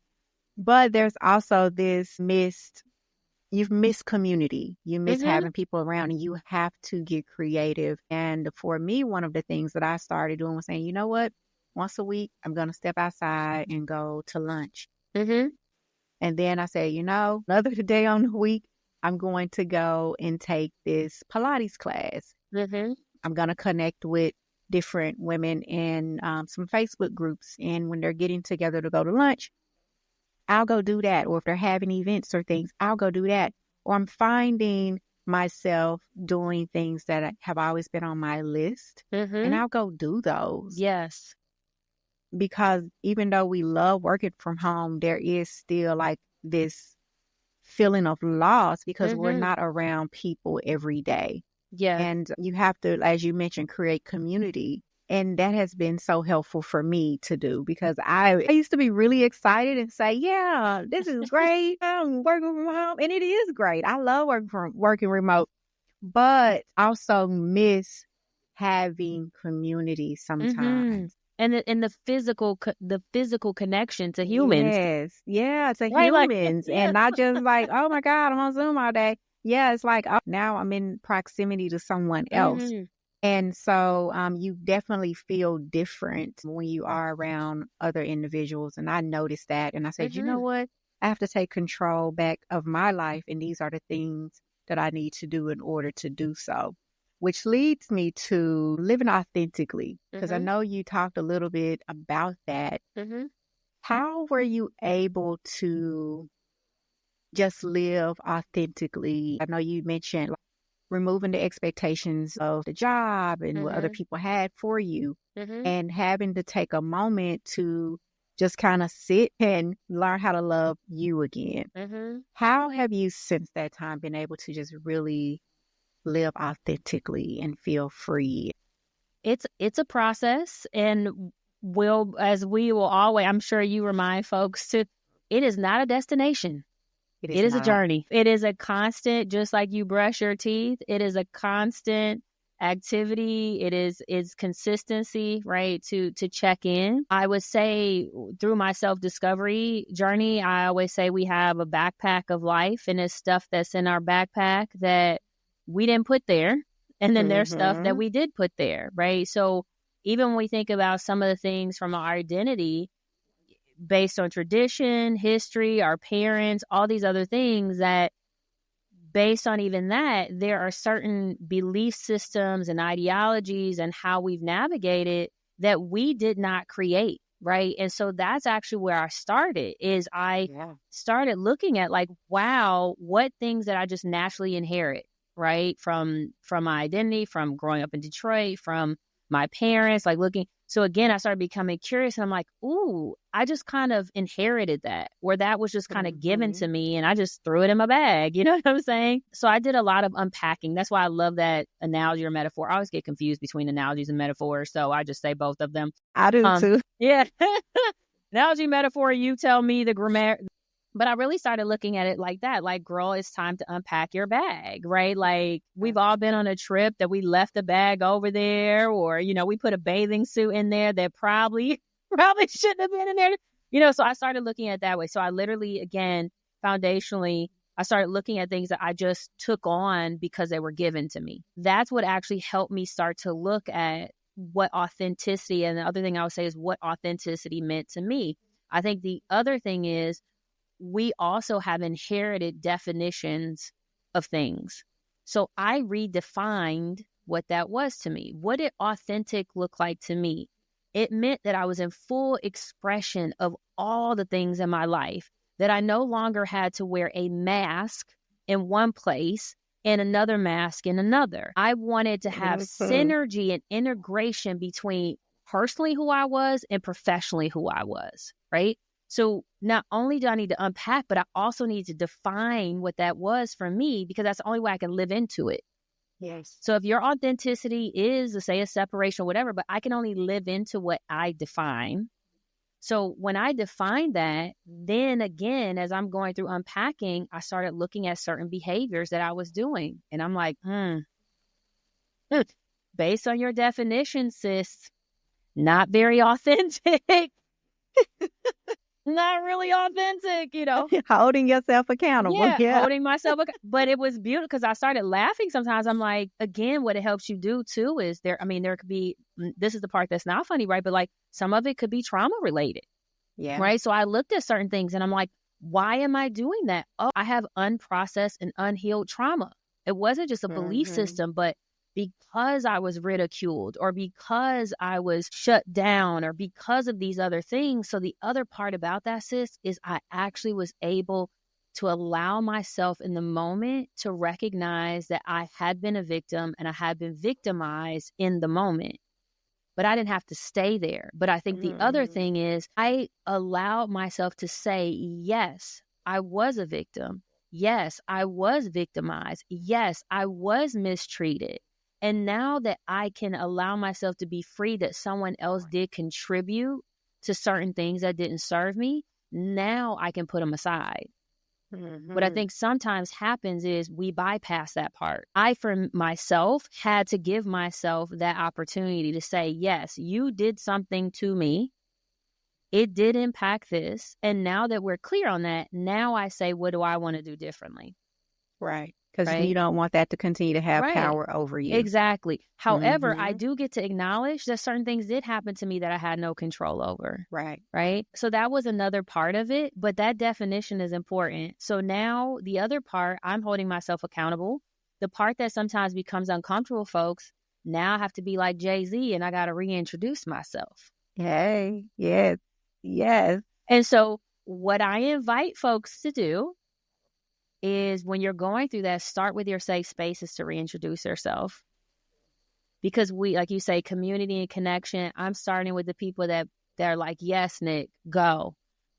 But there's also this you've missed community. You miss having people around, and you have to get creative. And for me, one of the things that I started doing was saying, you know what? Once a week, I'm going to step outside and go to lunch. And then I say, another day on the week, I'm going to go and take this Pilates class. I'm going to connect with different women in some Facebook groups. And when they're getting together to go to lunch, I'll go do that. Or if they're having events or things, I'll go do that. Or I'm finding myself doing things that have always been on my list, and I'll go do those. Yes. Because even though we love working from home, there is still like this feeling of loss because we're not around people every day. Yeah. And you have to, as you mentioned, create community. And that has been so helpful for me to do, because I used to be really excited and say, yeah, this is great. I'm working from home. And it is great. I love working remote, but also miss having community sometimes. And the physical connection to humans. Yes. Yeah, to humans. And not just like, oh my God, I'm on Zoom all day. Yeah, it's like, oh, now I'm in proximity to someone else. And so you definitely feel different when you are around other individuals. And I noticed that. And I said, you know what? I have to take control back of my life. And these are the things that I need to do in order to do so, which leads me to living authentically. Because I know you talked a little bit about that. How were you able to just live authentically? I know you mentioned removing the expectations of the job and what other people had for you, and having to take a moment to just kind of sit and learn how to love you again. How have you since that time been able to just really live authentically and feel free? It's a process, and as we will always, I'm sure you remind folks to, it is not a destination. It is a journey. It is a constant, just like you brush your teeth, it is a constant activity. It's consistency, right? To check in. I would say through my self-discovery journey, I always say we have a backpack of life, and it's stuff that's in our backpack that we didn't put there. And then there's stuff that we did put there, right? So even when we think about some of the things from our identity, based on tradition, history, our parents, all these other things, that based on even that, there are certain belief systems and ideologies and how we've navigated that we did not create, right? And so that's actually where I started, is I started looking at like, wow, what things that I just naturally inherit, right? From my identity, from growing up in Detroit, from my parents, like looking. So again, I started becoming curious, and I'm like, ooh, I just kind of inherited that, where that was just kind of given to me, and I just threw it in my bag. You know what I'm saying? So I did a lot of unpacking. That's why I love that analogy or metaphor. I always get confused between analogies and metaphors, so I just say both of them. I do too. Yeah. Analogy, metaphor, you tell me the grammar. But I really started looking at it like that. Like, girl, it's time to unpack your bag, right? Like, we've all been on a trip that we left the bag over there, or, we put a bathing suit in there that probably shouldn't have been in there. So I started looking at it that way. So I literally, again, foundationally, I started looking at things that I just took on because they were given to me. That's what actually helped me start to look at what authenticity, and the other thing I would say is what authenticity meant to me. I think the other thing is, we also have inherited definitions of things. So I redefined what that was to me. What did authentic look like to me? It meant that I was in full expression of all the things in my life, that I no longer had to wear a mask in one place and another mask in another. I wanted to have synergy and integration between personally who I was and professionally who I was, right? So not only do I need to unpack, but I also need to define what that was for me, because that's the only way I can live into it. Yes. So if your authenticity is, say, a separation or whatever, but I can only live into what I define. So when I defined that, then again, as I'm going through unpacking, I started looking at certain behaviors that I was doing. And I'm like, based on your definition, sis, not very authentic. Not really authentic, Holding yourself accountable. Yeah. Holding myself but it was beautiful because I started laughing. Sometimes I'm like, again, what it helps you do too is there could be, this is the part that's not funny, right? But like some of it could be trauma related. Yeah. Right. So I looked at certain things and I'm like, why am I doing that? Oh, I have unprocessed and unhealed trauma. It wasn't just a belief system, but because I was ridiculed or because I was shut down or because of these other things. So the other part about that, sis, is I actually was able to allow myself in the moment to recognize that I had been a victim and I had been victimized in the moment. But I didn't have to stay there. But I think the other thing is I allowed myself to say, yes, I was a victim. Yes, I was victimized. Yes, I was mistreated. And now that I can allow myself to be free that someone else did contribute to certain things that didn't serve me, now I can put them aside. What I think sometimes happens is we bypass that part. I, for myself, had to give myself that opportunity to say, yes, you did something to me. It did impact this. And now that we're clear on that, now I say, what do I want to do differently? Right. Because you don't want that to continue to have power over you. Exactly. However, I do get to acknowledge that certain things did happen to me that I had no control over. Right. Right. So that was another part of it. But that definition is important. So now the other part, I'm holding myself accountable. The part that sometimes becomes uncomfortable, folks, now I have to be like Jay-Z and I got to reintroduce myself. Hey, yes, yes. And so what I invite folks to do is when you're going through that, start with your safe spaces to reintroduce yourself. Because we, like you say, community and connection, I'm starting with the people that are like, yes, Nick, go.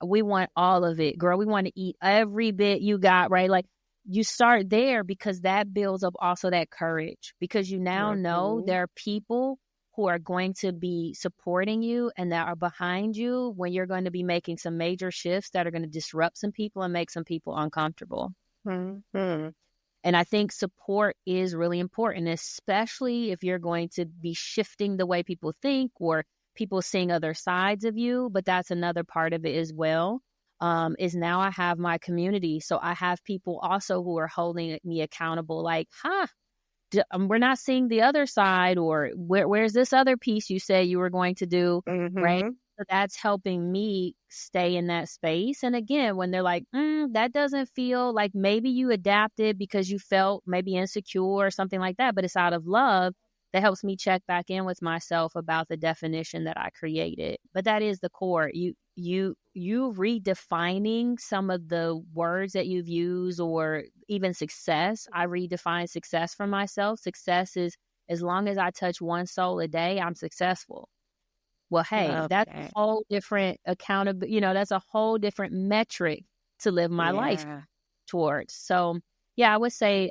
We want all of it. Girl, we want to eat every bit you got, right? Like you start there because that builds up also that courage because you now know there are people who are going to be supporting you and that are behind you when you're going to be making some major shifts that are going to disrupt some people and make some people uncomfortable. And I think support is really important, especially if you're going to be shifting the way people think or people seeing other sides of you. But that's another part of it as well, is now I have my community. So I have people also who are holding me accountable, like, we're not seeing the other side, or where's this other piece you said you were going to do, right? So that's helping me stay in that space. And again, when they're like, that doesn't feel like, maybe you adapted because you felt maybe insecure or something like that, but it's out of love, that helps me check back in with myself about the definition that I created. But that is the core. You redefining some of the words that you've used, or even success. I redefine success for myself. Success is, as long as I touch one soul a day, I'm successful. Well, hey, that's a whole different accountability, that's a whole different metric to live my life towards. So yeah, I would say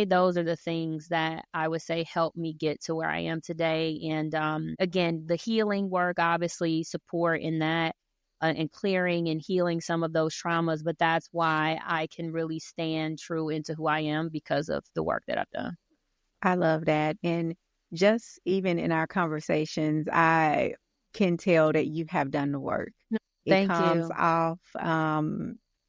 those are the things that I would say help me get to where I am today. And again, the healing work, obviously support in that, and clearing and healing some of those traumas. But that's why I can really stand true into who I am, because of the work that I've done. I love that. And just even in our conversations, I can tell that you have done the work. Thank it comes you. off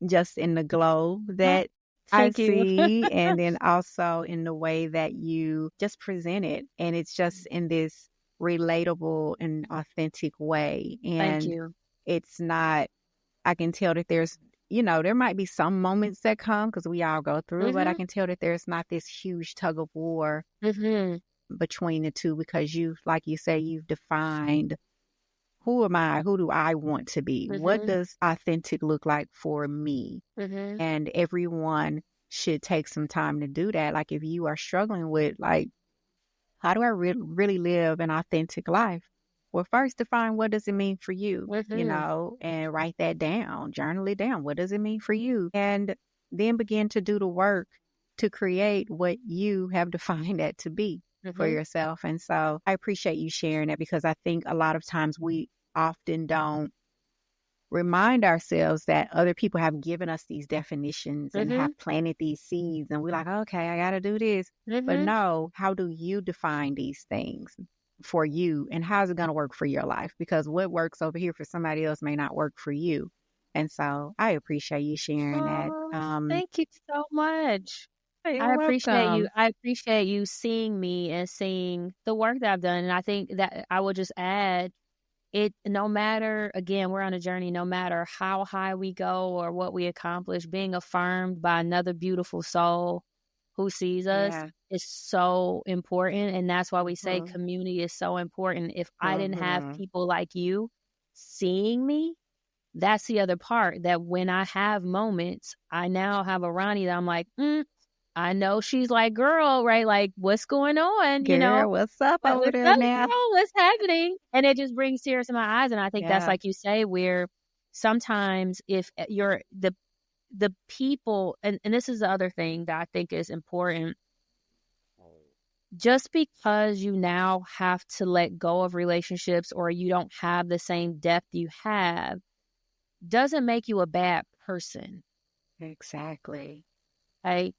just in the glow that I see, and then also in the way that you just present it. And it's just in this relatable and authentic way. And thank you. It's not, I can tell that there's, there might be some moments that come because we all go through, but I can tell that there's not this huge tug of war between the two because like you say, you've defined who am I? Who do I want to be? What does authentic look like for me? And everyone should take some time to do that. Like if you are struggling with like, how do I really live an authentic life? Well, first define what does it mean for you, and write that down, journal it down. What does it mean for you? And then begin to do the work to create what you have defined that to be for yourself. And so I appreciate you sharing that because I think a lot of times we often don't remind ourselves that other people have given us these definitions and have planted these seeds. And we're like, okay, I got to do this. But no, how do you define these things for you? And how's it going to work for your life? Because what works over here for somebody else may not work for you. And so I appreciate you sharing that. Thank you so much. You're welcome. I appreciate you seeing me and seeing the work that I've done. And I think that I will just add no matter, again, we're on a journey, no matter how high we go or what we accomplish, being affirmed by another beautiful soul who sees us is so important. And that's why we say community is so important. If I didn't have people like you seeing me, that's the other part, that when I have moments, I now have a Roni that I'm like, I know she's like, girl, right? Like, what's going on? Girl, what's up over What's there up, now? girl? What's happening? And it just brings tears to my eyes. And I think that's like you say, where sometimes if you're the people, and this is the other thing that I think is important, just because you now have to let go of relationships or you don't have the same depth you have, doesn't make you a bad person. Exactly. Right?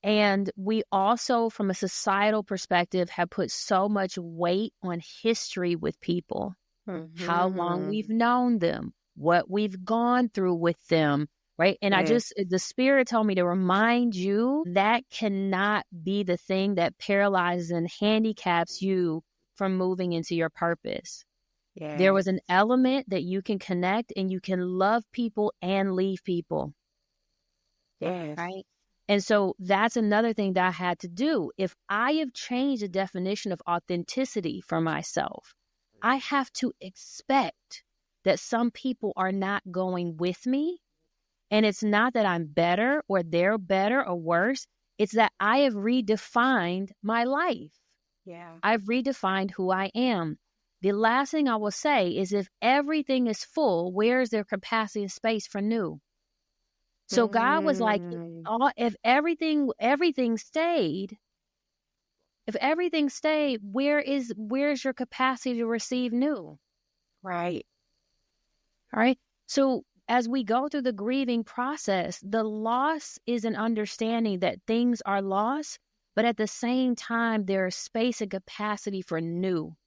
And we also, from a societal perspective, have put so much weight on history with people, how long we've known them, what we've gone through with them, right? And the Spirit told me to remind you that cannot be the thing that paralyzes and handicaps you from moving into your purpose. There was an element that you can connect and you can love people and leave people. Right? And so that's another thing that I had to do. If I have changed the definition of authenticity for myself, I have to expect that some people are not going with me. And it's not that I'm better or they're better or worse. It's that I have redefined my life. I've redefined who I am. The last thing I will say is if everything is full, where is there capacity and space for new? So God was like, if everything stayed, where's your capacity to receive new? Right. All right. So as we go through the grieving process, the loss is an understanding that things are lost, but at the same time, there is space and capacity for new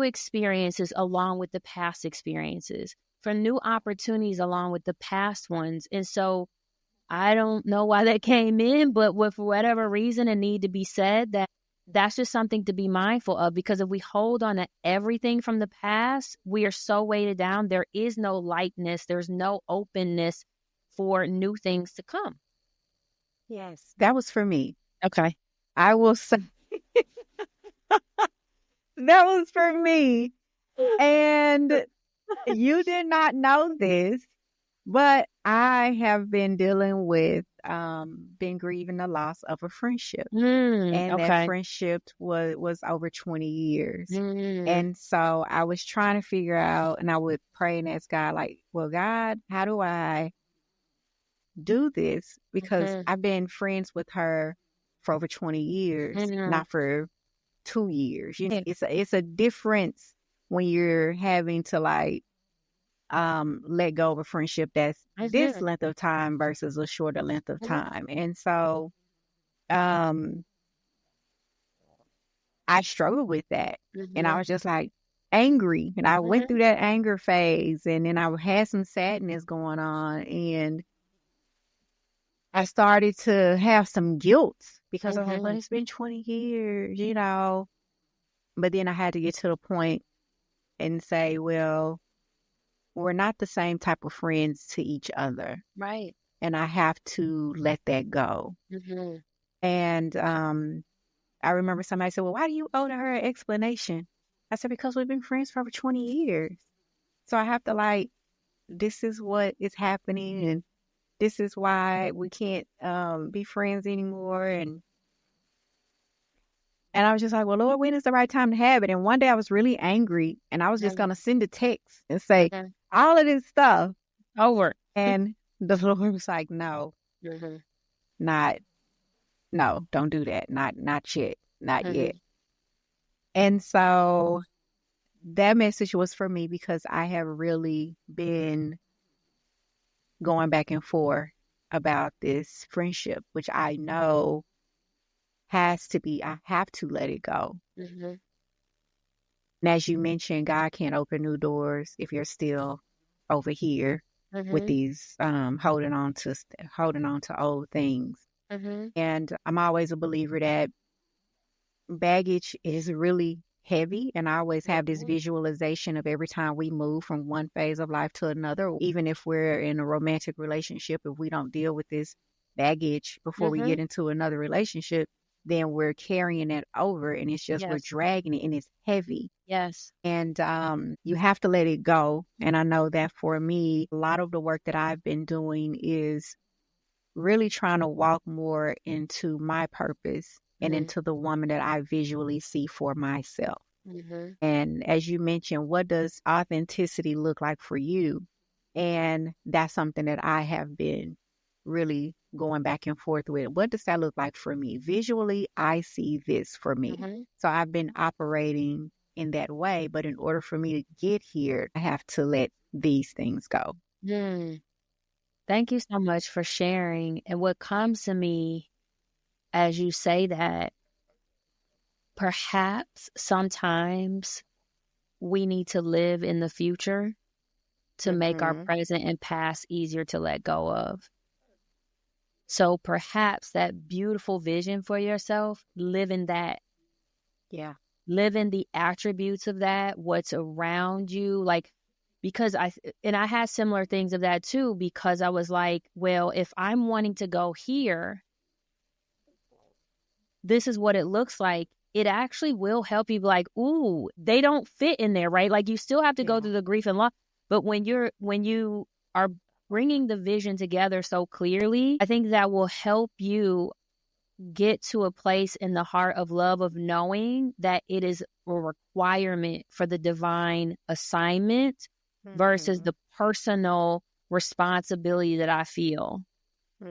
experiences along with the past experiences, for new opportunities along with the past ones. And so I don't know why that came in, but for whatever reason it need to be said, that's just something to be mindful of, because if we hold on to everything from the past, we are so weighted down. There is no lightness. There's no openness for new things to come. Yes, that was for me. Okay. I will say that was for me. And you did not know this, but I have been dealing with been grieving the loss of a friendship. And that friendship was over 20 years. And so I was trying to figure out, and I would pray and ask God, like, well, God, how do I do this? Because I've been friends with her for over 20 years, not for 2 years. You know, it's a difference when you're having to like let go of a friendship that's this length of time versus a shorter length of time. And so I struggled with that. And I was just like angry. And I went through that anger phase, and then I had some sadness going on, and I started to have some guilt because I was like, well, it's been 20 years, you know. But then I had to get to the point and say, well, we're not the same type of friends to each other. Right. And I have to let that go. And I remember somebody said, well, why do you owe her an explanation? I said, because we've been friends for over 20 years. So I have to like, this is what is happening and this is why we can't be friends anymore. And I was just like, well, Lord, when is the right time to have it? And one day I was really angry and I was just going to send a text and say all of this stuff over. And the Lord was like, no, not, no, don't do that. Not yet. Not yet. And so that message was for me because I have really been going back and forth about this friendship, which I know has to be, I have to let it go. And as you mentioned, God can't open new doors if you're still over here with these holding on to old things. And I'm always a believer that baggage is really heavy, and I always have this visualization of every time we move from one phase of life to another, even if we're in a romantic relationship, if we don't deal with this baggage before we get into another relationship, then we're carrying it over, and it's just we're dragging it, and it's heavy. And you have to let it go. And I know that for me, a lot of the work that I've been doing is really trying to walk more into my purpose and into the woman that I visually see for myself. And as you mentioned, what does authenticity look like for you? And that's something that I have been really going back and forth with. What does that look like for me? Visually, I see this for me. So I've been operating in that way. But in order for me to get here, I have to let these things go. Thank you so much for sharing. And what comes to me as you say that, perhaps sometimes we need to live in the future to make our present and past easier to let go of. So perhaps that beautiful vision for yourself, live in that. Live in the attributes of that, what's around you. Like, because I had similar things of that too, because I was like, well, if I'm wanting to go here, this is what it looks like. It actually will help you be like, ooh, they don't fit in there, right? Like you still have to go through the grief and loss. But when you are bringing the vision together so clearly, I think that will help you get to a place in the heart of love of knowing that it is a requirement for the divine assignment versus the personal responsibility that I feel.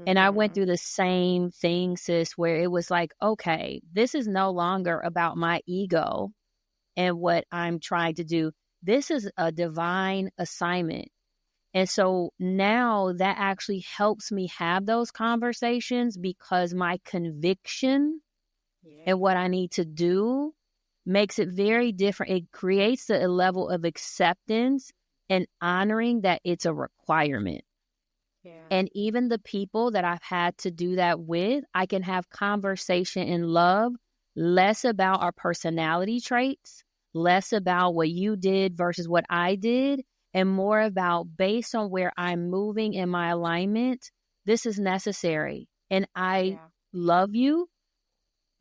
And I went through the same thing, sis, where it was like, okay, this is no longer about my ego and what I'm trying to do. This is a divine assignment. And so now that actually helps me have those conversations because my conviction and what I need to do makes it very different. It creates a level of acceptance and honoring that it's a requirement. And even the people that I've had to do that with, I can have conversation in love, less about our personality traits, less about what you did versus what I did, and more about based on where I'm moving in my alignment, this is necessary. And I love you,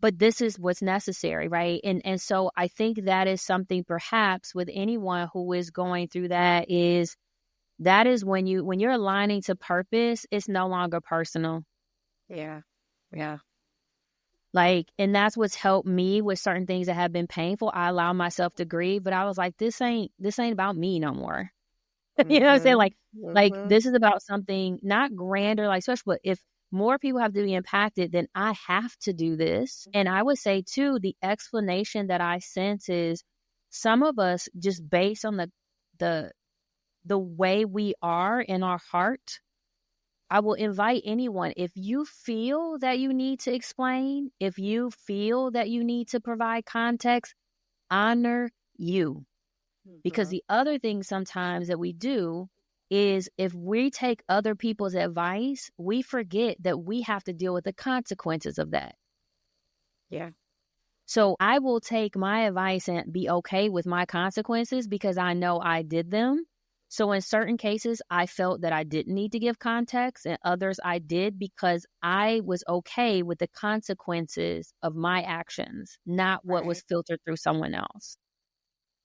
but this is what's necessary, right? And so I think that is something perhaps with anyone who is going through that is when you're aligning to purpose, it's no longer personal. Like, and that's what's helped me with certain things that have been painful. I allow myself to grieve, but I was like, this ain't about me no more. You know what I'm saying? Like this is about something not grander, like special, but if more people have to be impacted, then I have to do this. And I would say too, the explanation that I sense is some of us just based on the way we are in our heart. I will invite anyone, if you feel that you need to explain, if you feel that you need to provide context, honor you. Because the other thing sometimes that we do is if we take other people's advice, we forget that we have to deal with the consequences of that. So I will take my advice and be okay with my consequences because I know I did them. So in certain cases, I felt that I didn't need to give context, and others I did because I was okay with the consequences of my actions, not what was Right. filtered through someone else.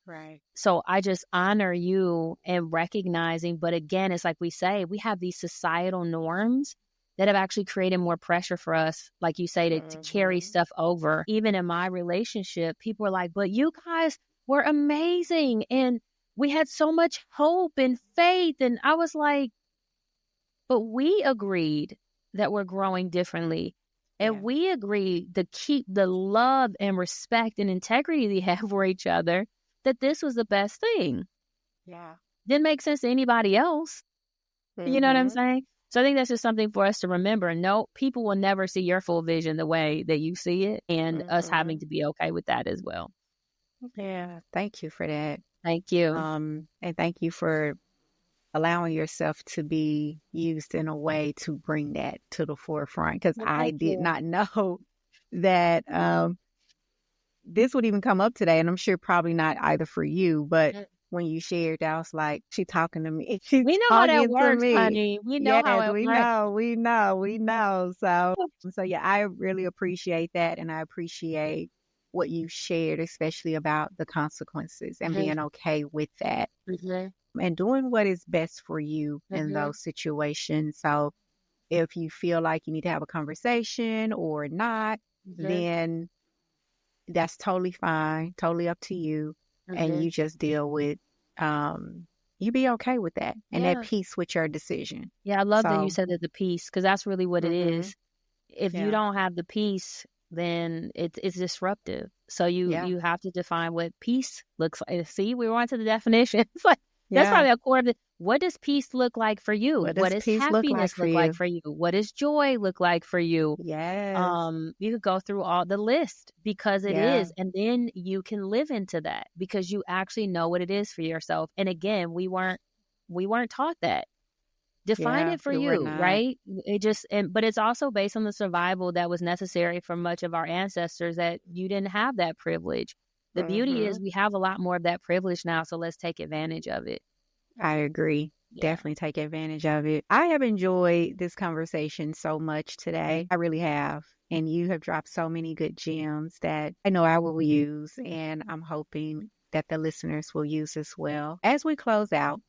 Right. So I just honor you and recognizing, but again, it's like we say, we have these societal norms that have actually created more pressure for us, like you say, to carry Mm-hmm. stuff over. Even in my relationship, people are like, but you guys were amazing. And we had so much hope and faith. And I was like, but we agreed that we're growing differently. Yeah. And we agreed to keep the love and respect and integrity we have for each other, that this was the best thing. Yeah. Didn't make sense to anybody else. You know what I'm Mm-hmm. saying? So I think that's just something for us to remember. No, people will never see your full vision the way that you see it, and us Mm-hmm. having to be okay with that as well. Yeah. Thank you for that. Thank you. And thank you for allowing yourself to be used in a way to bring that to the forefront. Because Well, I thank did you. not know that this would even come up today, and I'm sure probably not either for you, but when you shared that, I was like, she talking to me. She's We know how that talking to works, me. honey. We know how Yes, it we works. know, we know, we know. So yeah, I really appreciate that, and I appreciate what you shared, especially about the consequences and Mhm, being okay with that mhm, and doing what is best for you in mhm, those situations. So if you feel like you need to have a conversation or not, mhm, then that's totally fine, totally up to you. And mhm. you just deal with, you be okay with that and at Yeah. peace with your decision. Yeah, I love that you So, said that, the peace, because that's really what it hmm is. If you yeah, don't have the peace, then it's disruptive. So you yeah, you have to define what peace looks like. See, we went to the definition. It's like that's yeah. probably a core of it. What does peace look like for you? What What does does peace look like happiness for look like you? for you? What does joy look like for you? Yes. You could go through all the list, because it Yeah, is, and then you can live into that because you actually know what it is for yourself. And again, we weren't taught that. Define yeah. it for We're you, not. right? It just, but it's also based on the survival that was necessary for much of our ancestors, that you didn't have that privilege. The beauty Hmm is we have a lot more of that privilege now, so let's take advantage of it. I agree. Yeah. Definitely take advantage of it. I have enjoyed this conversation so much today. I really have. And you have dropped so many good gems that I know I will use, and I'm hoping that the listeners will use as well. As we close out,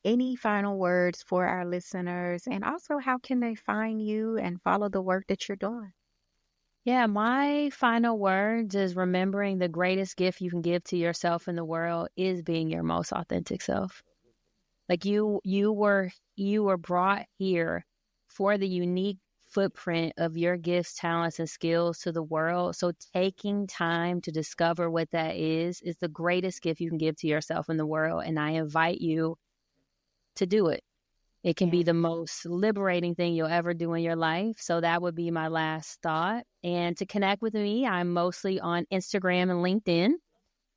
any final words for our listeners, and also how can they find you and follow the work that you're doing? Yeah, my final words is remembering the greatest gift you can give to yourself in the world is being your most authentic self. Like you were brought here for the unique footprint of your gifts, talents, and skills to the world. So taking time to discover what that is the greatest gift you can give to yourself in the world. And I invite you to do it. It can be Yeah. the most liberating thing you'll ever do in your life. So that would be my last thought. And to connect with me, I'm mostly on Instagram and LinkedIn.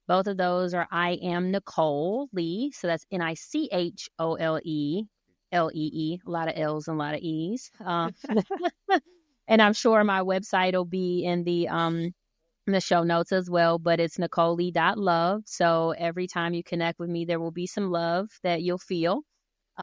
Both of those are I am Nicole Lee. So that's Nicholee. A lot of L's and a lot of E's. And I'm sure my website will be in the show notes as well, but it's nicolee.love. So every time you connect with me, there will be some love that you'll feel.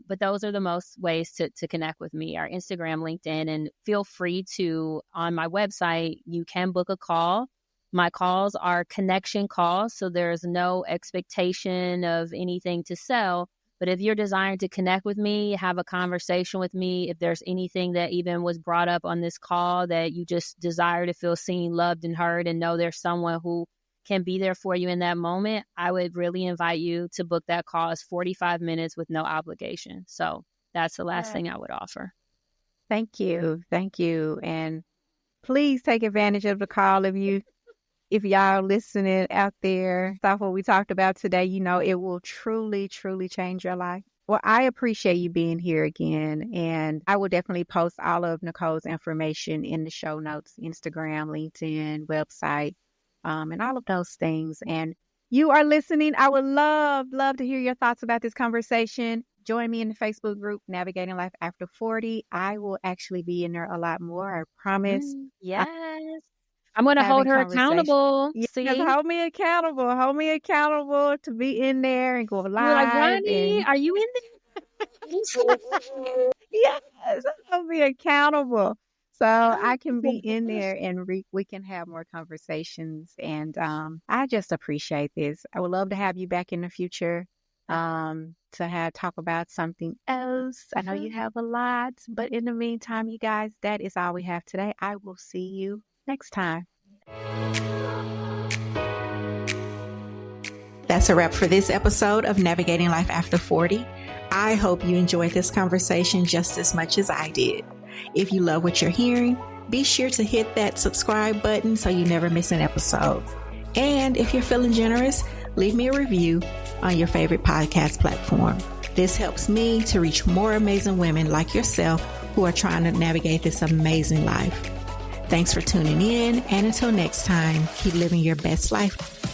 But those are the most ways to connect with me, our Instagram, LinkedIn, and feel free to, on my website, you can book a call. My calls are connection calls, so there's no expectation of anything to sell. But if you're desiring to connect with me, have a conversation with me, if there's anything that even was brought up on this call that you just desire to feel seen, loved, and heard, and know there's someone who can be there for you in that moment, I would really invite you to book that call. It's 45 minutes with no obligation. So that's the last Yeah. thing I would offer. Thank you. Thank you. And please take advantage of the call if y'all listening out there, stuff what we talked about today, it will truly, truly change your life. Well, I appreciate you being here again. And I will definitely post all of Nicole's information in the show notes, Instagram, LinkedIn, website, and all of those things. And you are listening. I would love to hear your thoughts about this conversation. Join me in the Facebook group, Navigating Life After 40. I will actually be in there a lot more. I promise. Yes. I'm going to hold having her conversation. accountable. Yes, See? hold me accountable. Hold me accountable to be in there and go You're like, live Roni, and are you in yes, hold me accountable so I can be in there and we can have more conversations. And I just appreciate this. I would love to have you back in the future to talk about something else. I know you have a lot, but in the meantime, you guys, that is all we have today. I will see you next time. That's a wrap for this episode of Navigating Life After 40. I hope you enjoyed this conversation just as much as I did. If you love what you're hearing, be sure to hit that subscribe button so you never miss an episode. And if you're feeling generous, leave me a review on your favorite podcast platform. This helps me to reach more amazing women like yourself who are trying to navigate this amazing life. Thanks for tuning in, and until next time, keep living your best life.